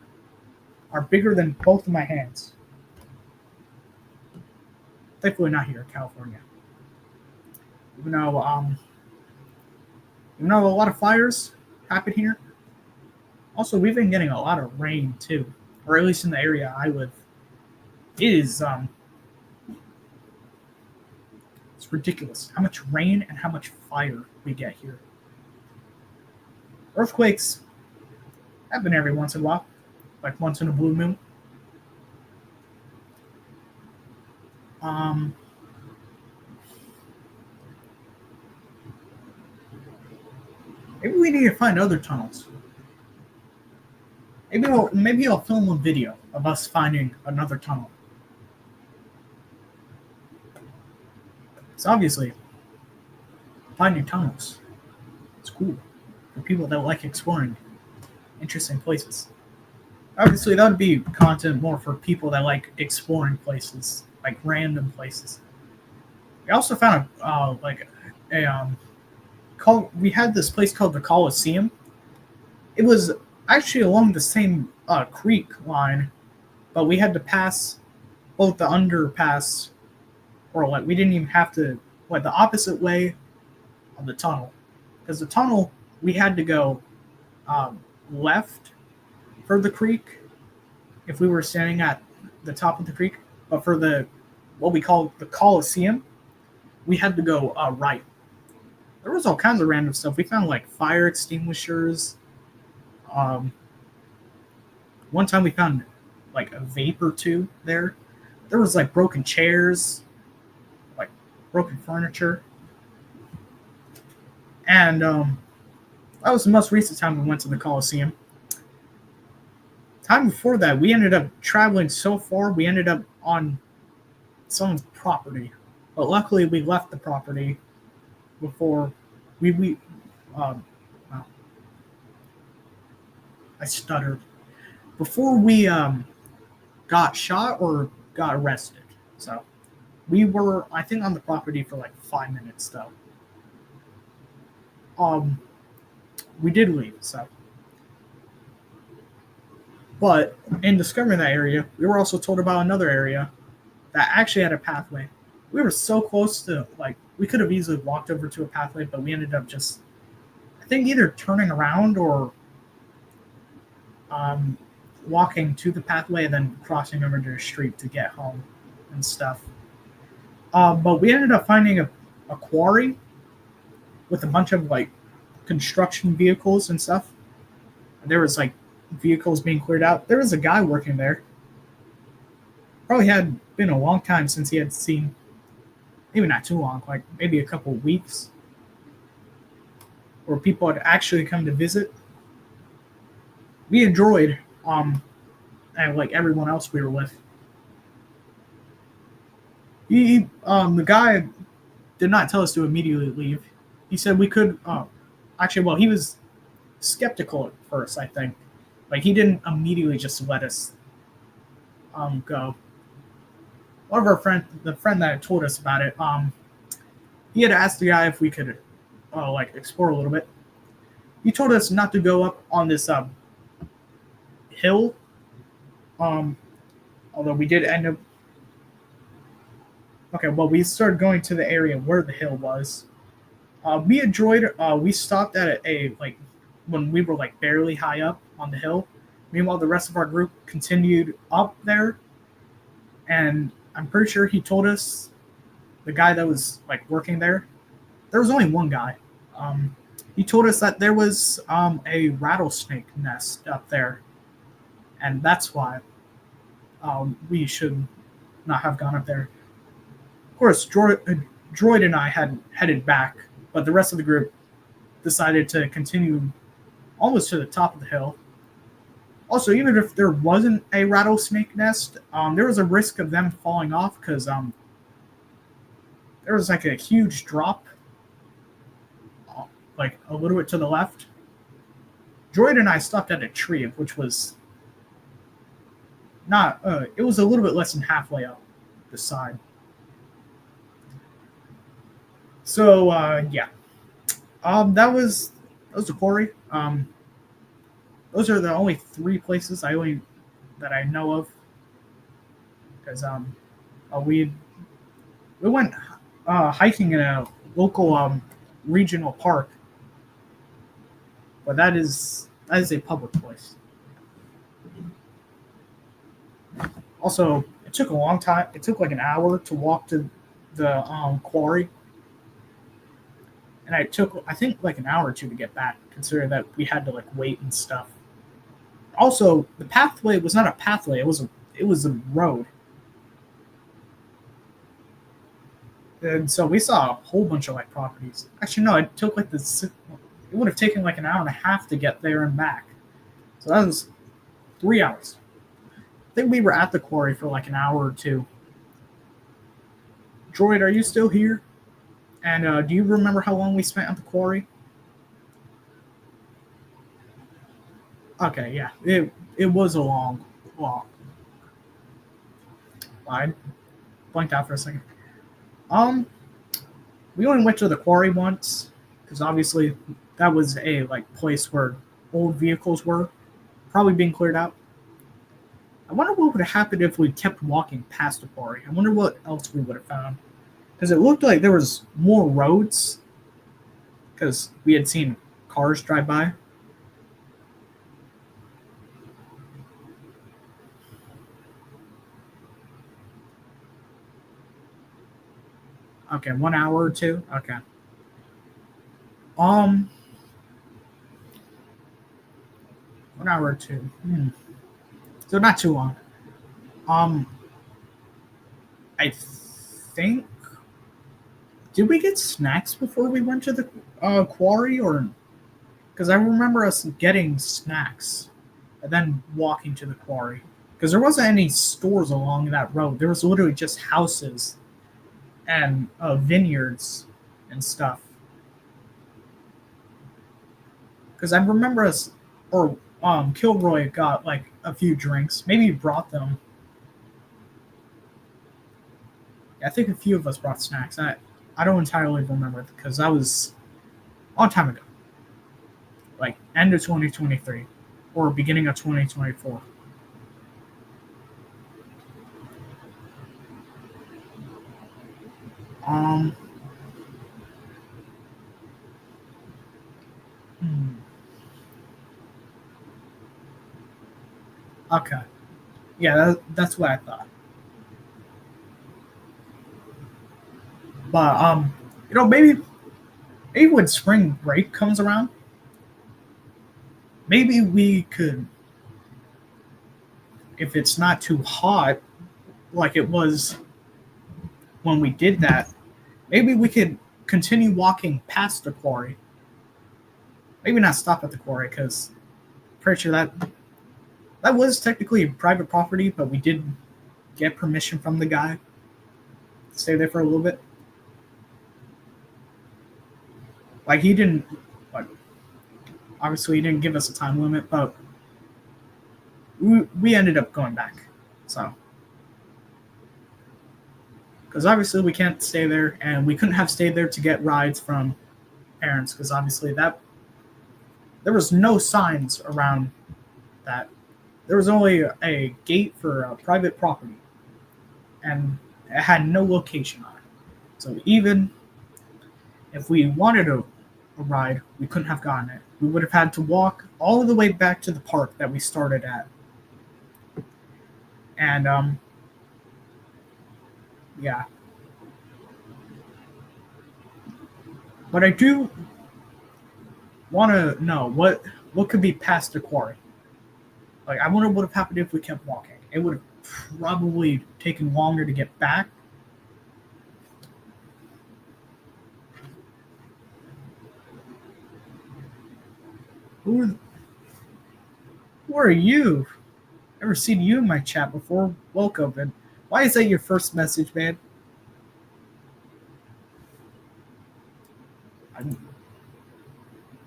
are bigger than both of my hands. Thankfully not here in California. Even though a lot of fires happen here. Also, we've been getting a lot of rain too. Or at least in the area I live. It is it's ridiculous how much rain and how much fire we get here. Earthquakes happen every once in a while, like once in a blue moon. Maybe we need to find other tunnels. Maybe I'll film a video of us finding another tunnel. So obviously, finding tunnels, it's cool for people that like exploring interesting places. Obviously, that would be content more for people that like exploring places, like random places. We also found we had this place called the Coliseum. It was actually along the same creek line, but we had to pass both the underpass, or like we didn't even have to, like the opposite way of the tunnel. Because the tunnel, we had to go left for the creek if we were standing at the top of the creek. But for what we call the Coliseum, we had to go right. There was all kinds of random stuff. We found like fire extinguishers. One time we found like a vape or two there. There was like broken chairs, like broken furniture. And that was the most recent time we went to the Coliseum. Time before that, we ended up traveling so far, we ended up on someone's property. But luckily, we left the property before we well, I stuttered. Before we got shot or got arrested. So we were, I think, on the property for like 5 minutes though. Um, we did leave. So, but in discovering that area, we were also told about another area that actually had a pathway. We were so close to like we could have easily walked over to a pathway, but we ended up just, I think, either turning around or um, walking to the pathway and then crossing over to the street to get home and stuff. But we ended up finding a quarry with a bunch of like construction vehicles and stuff. There was like vehicles being cleared out. There was a guy working there. Probably had been a long time since he had seen, maybe not too long, like maybe a couple of weeks, where people had actually come to visit. We enjoyed, and like everyone else we were with. The guy did not tell us to immediately leave. He said we could, actually, well, he was skeptical at first, I think. Like, he didn't immediately just let us go. One of our the friend that told us about it, he had asked the guy if we could, like, explore a little bit. He told us not to go up on this hill, although we did end up. Okay, well, we started going to the area where the hill was. We enjoyed. We stopped at a like when we were like barely high up on the hill. Meanwhile, the rest of our group continued up there, and I'm pretty sure he told us, the guy that was like working there. There was only one guy. He told us that there was a rattlesnake nest up there, and that's why we should not have gone up there. Of course, Droid and I had headed back, but the rest of the group decided to continue almost to the top of the hill. Also, even if there wasn't a rattlesnake nest, there was a risk of them falling off because there was like a huge drop, like a little bit to the left. Droid and I stopped at a tree, which was not, it was a little bit less than halfway up the side. So yeah, that was the quarry. Those are the only three places that I know of. Because we went hiking in a local regional park, but that is a public place. Also, it took a long time. It took like an hour to walk to the quarry. And it took, I think, like an hour or two to get back, considering that we had to like wait and stuff. Also, the pathway was not a pathway; it was a road. And so we saw a whole bunch of like properties. Actually, no, it took like this. It would have taken like an hour and a half to get there and back. So that was 3 hours. I think we were at the quarry for like an hour or two. Droid, are you still here? And do you remember how long we spent at the quarry? Okay, yeah, it was a long walk. I blanked out for a second. Um, we only went to the quarry once because obviously that was a like place where old vehicles were probably being cleared out. I wonder what would have happened if we kept walking past the quarry. I wonder what else we would have found because it looked like there was more roads because we had seen cars drive by. Okay, 1 hour or two. Okay. Um, 1 hour or two. So not too long. Um, I think. Did we get snacks before we went to the quarry, or? Because I remember us getting snacks and then walking to the quarry. Because there wasn't any stores along that road. There was literally just houses. and vineyards and stuff. Because I remember us, or Kilroy got like a few drinks. Maybe he brought them. I think a few of us brought snacks. I don't entirely remember because that was a long time ago, like end of 2023 or beginning of 2024. Um. hmm. Okay. Yeah, that's what I thought. But maybe when spring break comes around, maybe we could, if it's not too hot like it was when we did that, maybe we could continue walking past the quarry. Maybe not stop at the quarry because pretty sure that was technically private property, but we did get permission from the guy to stay there for a little bit. Like he didn't, like obviously he didn't give us a time limit, but we ended up going back. So because obviously we can't stay there, and we couldn't have stayed there to get rides from parents because obviously that there was no signs around that. There was only a gate for private property, and it had no location on it. So even if we wanted a ride, we couldn't have gotten it. We would have had to walk all the way back to the park that we started at. And yeah. But I do want to know what could be past the quarry. Like I wonder what would have happened if we kept walking. It would have probably taken longer to get back. Who are you? Never seen you in my chat before. Welcome. And why is that your first message, man?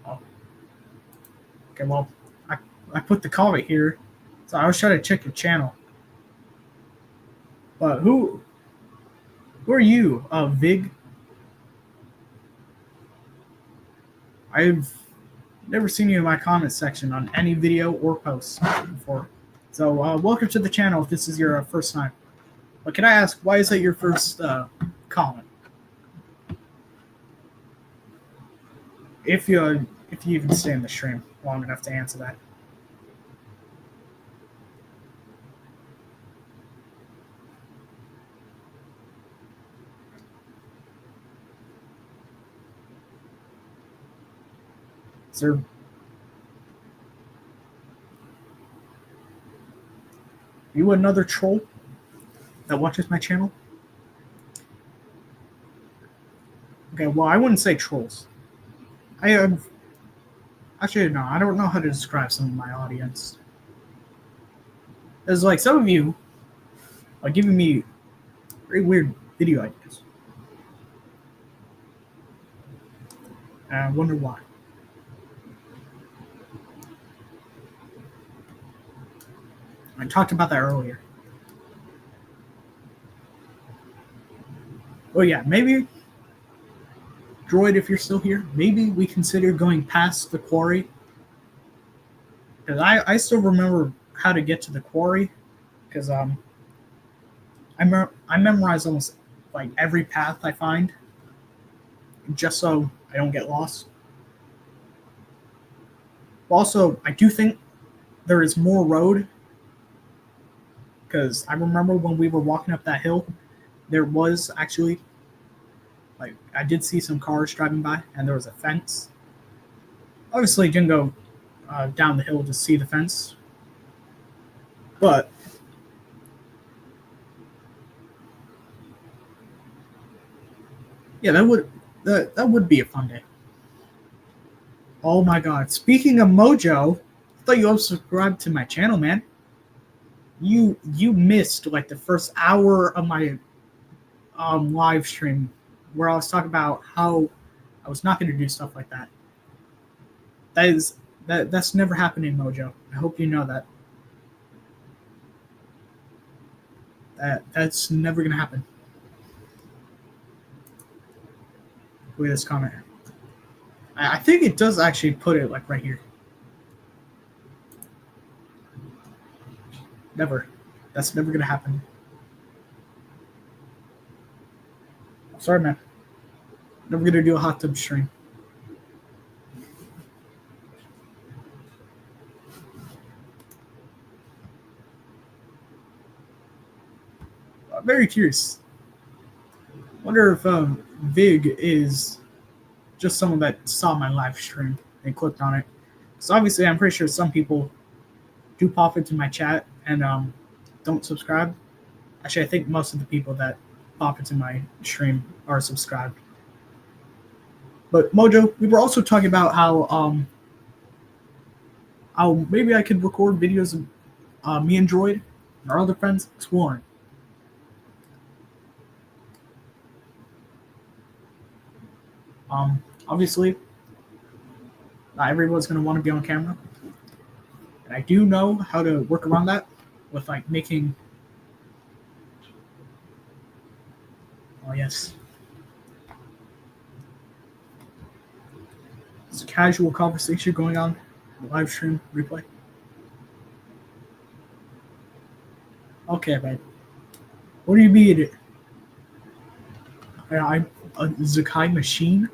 Oh. Okay, well, I put the comment here, so I was trying to check your channel. But who are you, Vig? I've never seen you in my comment section on any video or post before. So welcome to the channel if this is your first time. But can I ask, why is that your first comment? If you even stay in the stream long enough to answer that. Is there you another troll that watches my channel? Okay, well, I wouldn't say trolls. I have actually no, I don't know how to describe some of my audience. There's like some of you are giving me very weird video ideas. And I wonder why. I talked about that earlier. Oh yeah, maybe Droid, if you're still here, maybe we consider going past the quarry. Because I still remember how to get to the quarry. Because I memorize almost like every path I find, just so I don't get lost. Also, I do think there is more road. Because I remember when we were walking up that hill, there was actually, like, I did see some cars driving by, and there was a fence. Obviously, didn't go down the hill to see the fence, but yeah, that would be a fun day. Oh my god! Speaking of Mojo, I thought you also subscribed to my channel, man. You missed like the first hour of my live stream where I was talking about how I was not going to do stuff like that. That's never happening, Mojo. I hope you know that. That's never going to happen. Look at this comment. I think it does actually put it like right here. Never. That's never going to happen. Sorry, man. Never going to do a hot tub stream. I'm very curious. Wonder if Vig is just someone that saw my live stream and clicked on it. So obviously, I'm pretty sure some people do pop into my chat and don't subscribe. Actually, I think most of the people that pop into my stream are subscribed. But Mojo, we were also talking about how maybe I could record videos of me and Droid and our other friends exploring. Obviously, not everyone's going to want to be on camera. And I do know how to work around that with like making... Oh, yes. It's a casual conversation going on in the live stream replay. Okay, man. What do you mean? I'm a Zakai machine?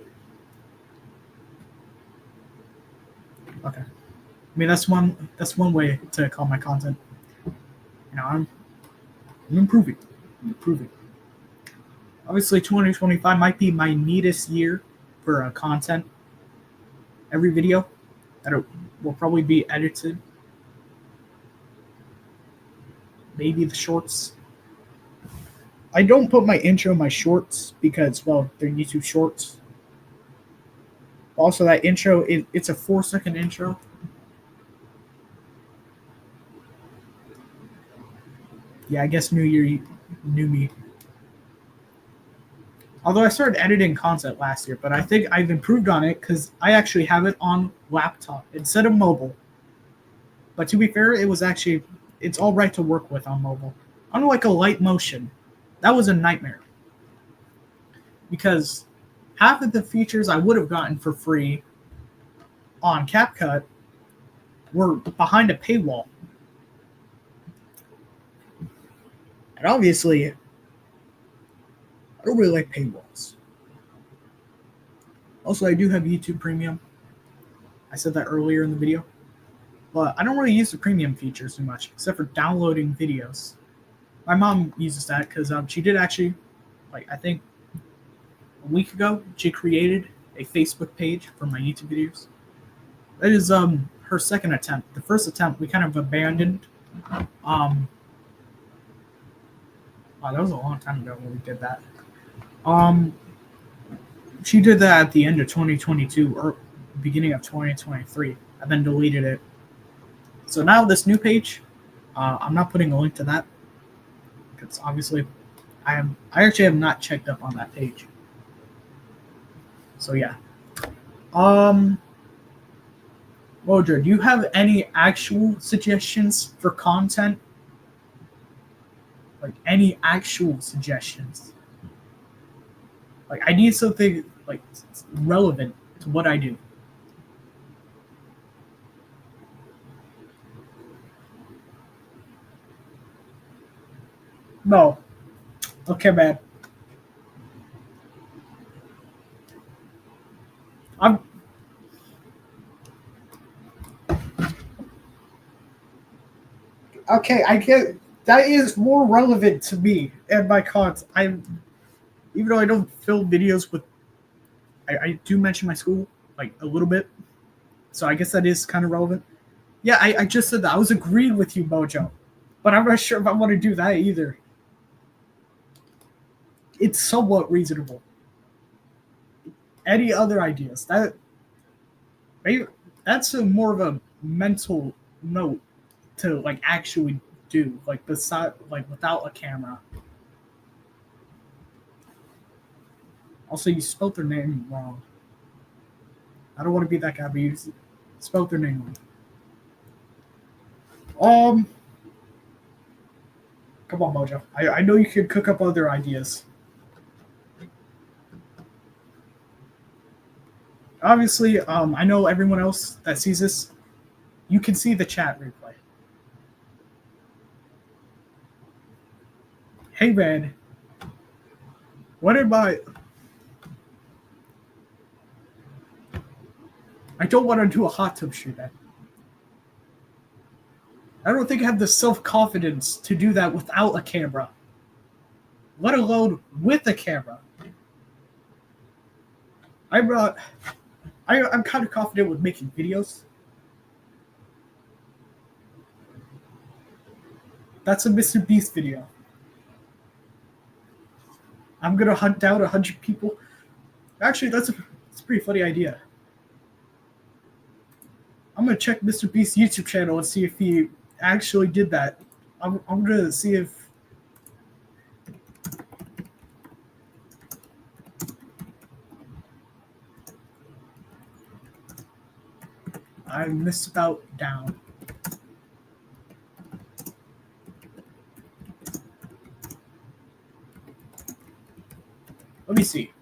Okay. I mean, that's one way to call my content. You know, I'm improving. I'm improving. Obviously, 2025 might be my neatest year for content. Every video that will probably be edited. Maybe the shorts. I don't put my intro in my shorts because, well, they're YouTube shorts. Also, that intro, it's a 4-second intro. Yeah, I guess new year, new me. Although I started editing content last year, but I think I've improved on it because I actually have it on laptop instead of mobile. But to be fair, it's all right to work with on mobile. Unlike a light motion, that was a nightmare. Because half of the features I would have gotten for free on CapCut were behind a paywall. And obviously, I don't really like paywalls. Also, I do have YouTube Premium. I said that earlier in the video. But I don't really use the premium features too much, except for downloading videos. My mom uses that because she did actually, like, I think a week ago, she created a Facebook page for my YouTube videos. That is her second attempt. The first attempt we kind of abandoned. Wow, that was a long time ago when we did that. She did that at the end of 2022 or beginning of 2023, and then deleted it. So now this new page, I'm not putting a link to that because obviously I actually have not checked up on that page. So yeah. Mojo, do you have any actual suggestions for content? Like any actual suggestions? Like I need something like relevant to what I do. No. Okay, man. I'm okay. I get that is more relevant to me and my content. Even though I don't film videos with, I do mention my school like a little bit, so I guess that is kind of relevant. Yeah, I just said that. I was agreeing with you, Mojo, but I'm not sure if I want to do that either. It's somewhat reasonable. Any other ideas? That's more of a mental note to like actually do, like beside like without a camera. Also, you spelled their name wrong. I don't want to be that guy, but you spelled their name wrong. Come on, Mojo. I know you can cook up other ideas. Obviously, I know everyone else that sees this, you can see the chat replay. Hey, man. What am I don't want to do a hot tub shoot, man. I don't think I have the self-confidence to do that without a camera. Let alone with a camera. I'm kind of confident with making videos. That's a Mr. Beast video. I'm gonna hunt down 100 people. Actually, that's a pretty funny idea. I'm gonna check Mr. Beast's YouTube channel and see if he actually did that. I'm gonna see if I missed about down. Let me see.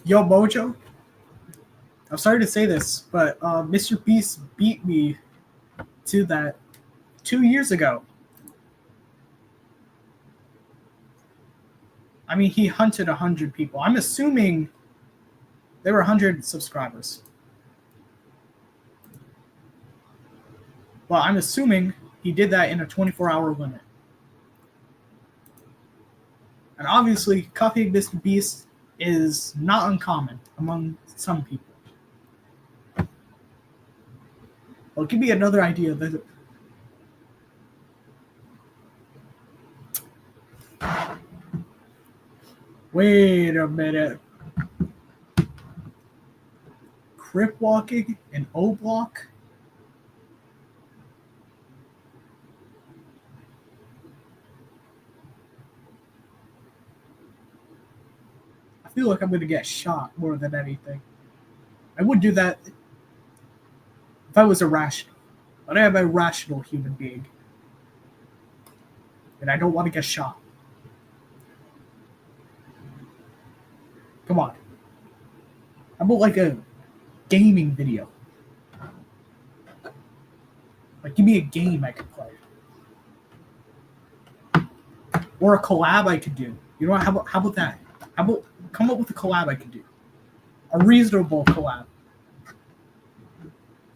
Yo, Mojo. I'm sorry to say this, but Mr. Beast beat me to that 2 years ago. I mean, he hunted 100 people. I'm assuming there were 100 subscribers. Well, I'm assuming he did that in a 24-hour limit. And obviously, copying Mr. Beast is not uncommon among some people. Well, give me another idea. Wait a minute. Crip walking in O Block? I feel like I'm going to get shot more than anything. I would do that if I was irrational. But I am a rational human being. And I don't want to get shot. Come on. How about like a gaming video? Like, give me a game I could play. Or a collab I could do. You know what? How about that? How about come up with a collab I could do? A reasonable collab.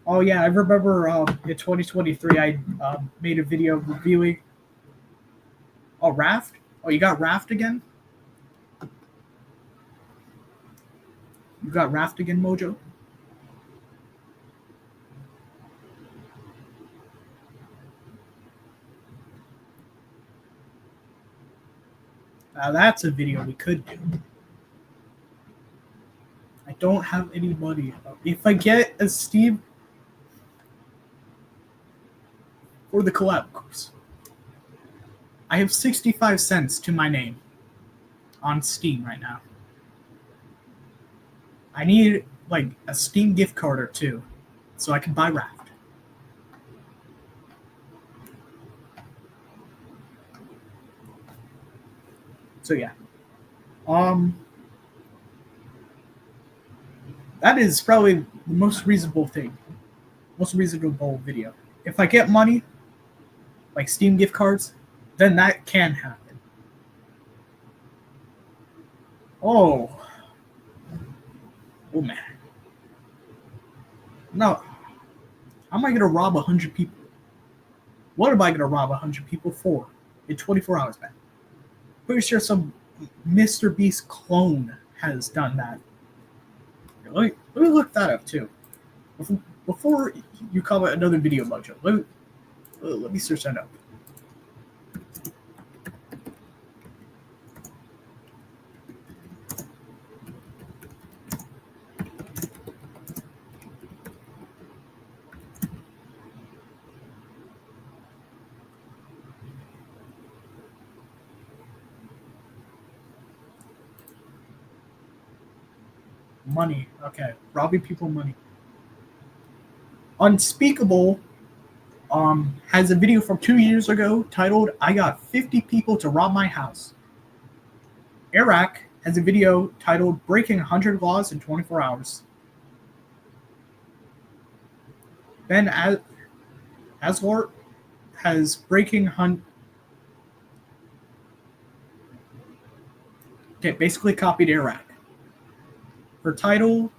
Oh yeah, I remember in 2023 I made a video reviewing. Oh, Raft? Oh, you got Raft again? You got Raft again, Mojo? That's a video we could do. I don't have any money. If I get a Steam for the collab, of course. I have 65 cents to my name on Steam right now. I need like a Steam gift card or two so I can buy Raft. So yeah. That is probably the most reasonable thing. Most reasonable video. If I get money, like Steam gift cards, then that can happen. Oh man. No. How am I gonna rob 100 people? What am I gonna rob 100 people for in 24 hours, man? Pretty sure some Mr. Beast clone has done that. Let me look that up too. Before you comment another video, Mojo, let me search that up. Money. Okay. Robbing people money. Unspeakable has a video from 2 years ago titled "I got 50 people to rob my house." Iraq has a video titled "Breaking 100 Laws in 24 Hours." Ben Aslort has basically copied Iraq. Her title,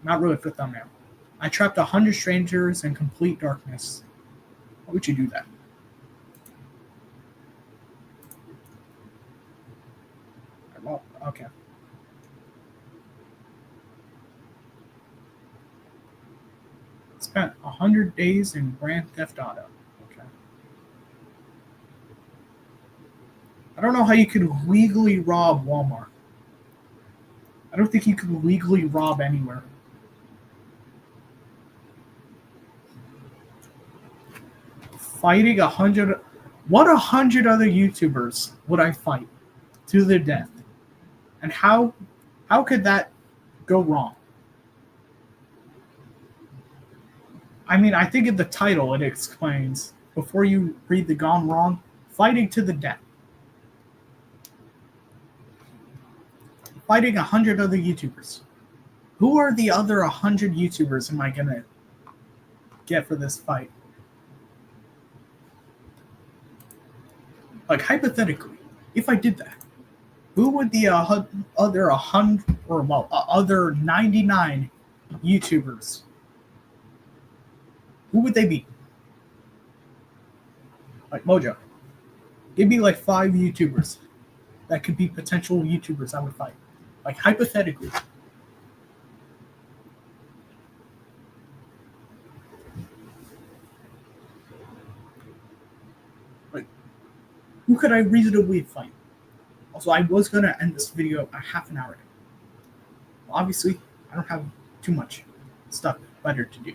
not really for thumbnail. I trapped 100 strangers in complete darkness. Why would you do that? Well, okay. Spent 100 days in Grand Theft Auto. Okay. I don't know how you could legally rob Walmart. I don't think you could legally rob anywhere. Fighting 100. What 100 other YouTubers would I fight to their death? And how could that go wrong? I mean, I think in the title it explains, before you read the gone wrong, fighting to the death. Fighting 100 other YouTubers. Who are the other 100 YouTubers am I going to get for this fight? Like, hypothetically, if I did that, who would the other 100 or other 99 YouTubers? Who would they be? Like Mojo. Give me like 5 YouTubers that could be potential YouTubers I would fight. Like, hypothetically. Like, who could I reasonably fight? Also, I was going to end this video a half an hour ago. Well, obviously, I don't have too much stuff better to do.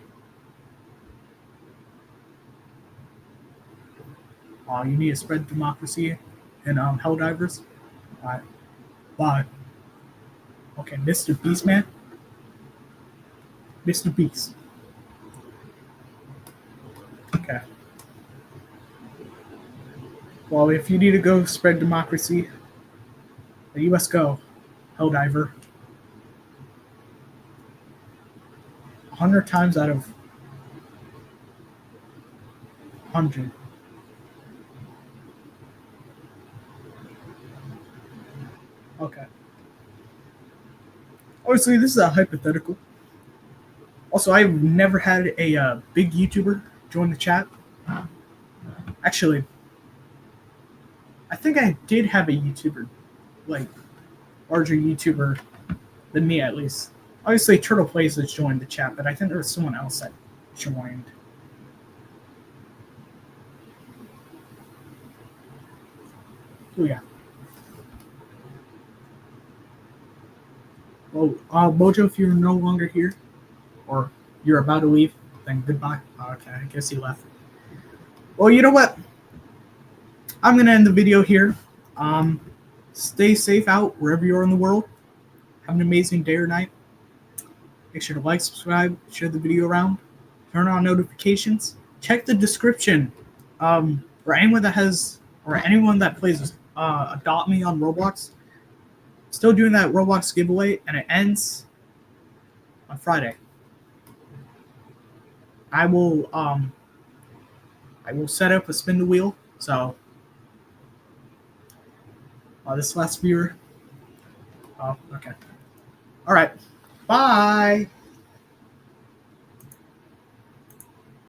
You need to spread democracy in Helldivers. Alright. Bye. Okay, Mr. Beastman. Mr. Beast. Okay. Well, if you need to go spread democracy, then you must go, Helldiver. 100 times out of 100. Okay. Obviously, this is a hypothetical. Also, I've never had a big YouTuber join the chat. Actually, I think I did have a YouTuber, like, larger YouTuber than me at least. Obviously, Turtle Plays has joined the chat, but I think there was someone else that joined. Oh, yeah. Well, Mojo, if you're no longer here, or you're about to leave, then goodbye. Okay, I guess he left. Well, you know what? I'm going to end the video here. Stay safe out wherever you are in the world. Have an amazing day or night. Make sure to like, subscribe, share the video around, turn on notifications. Check the description. For anyone that plays Adopt Me on Roblox, still doing that Roblox giveaway, and it ends on Friday. I will set up a spin the wheel. So this last viewer. Oh, okay. All right. Bye.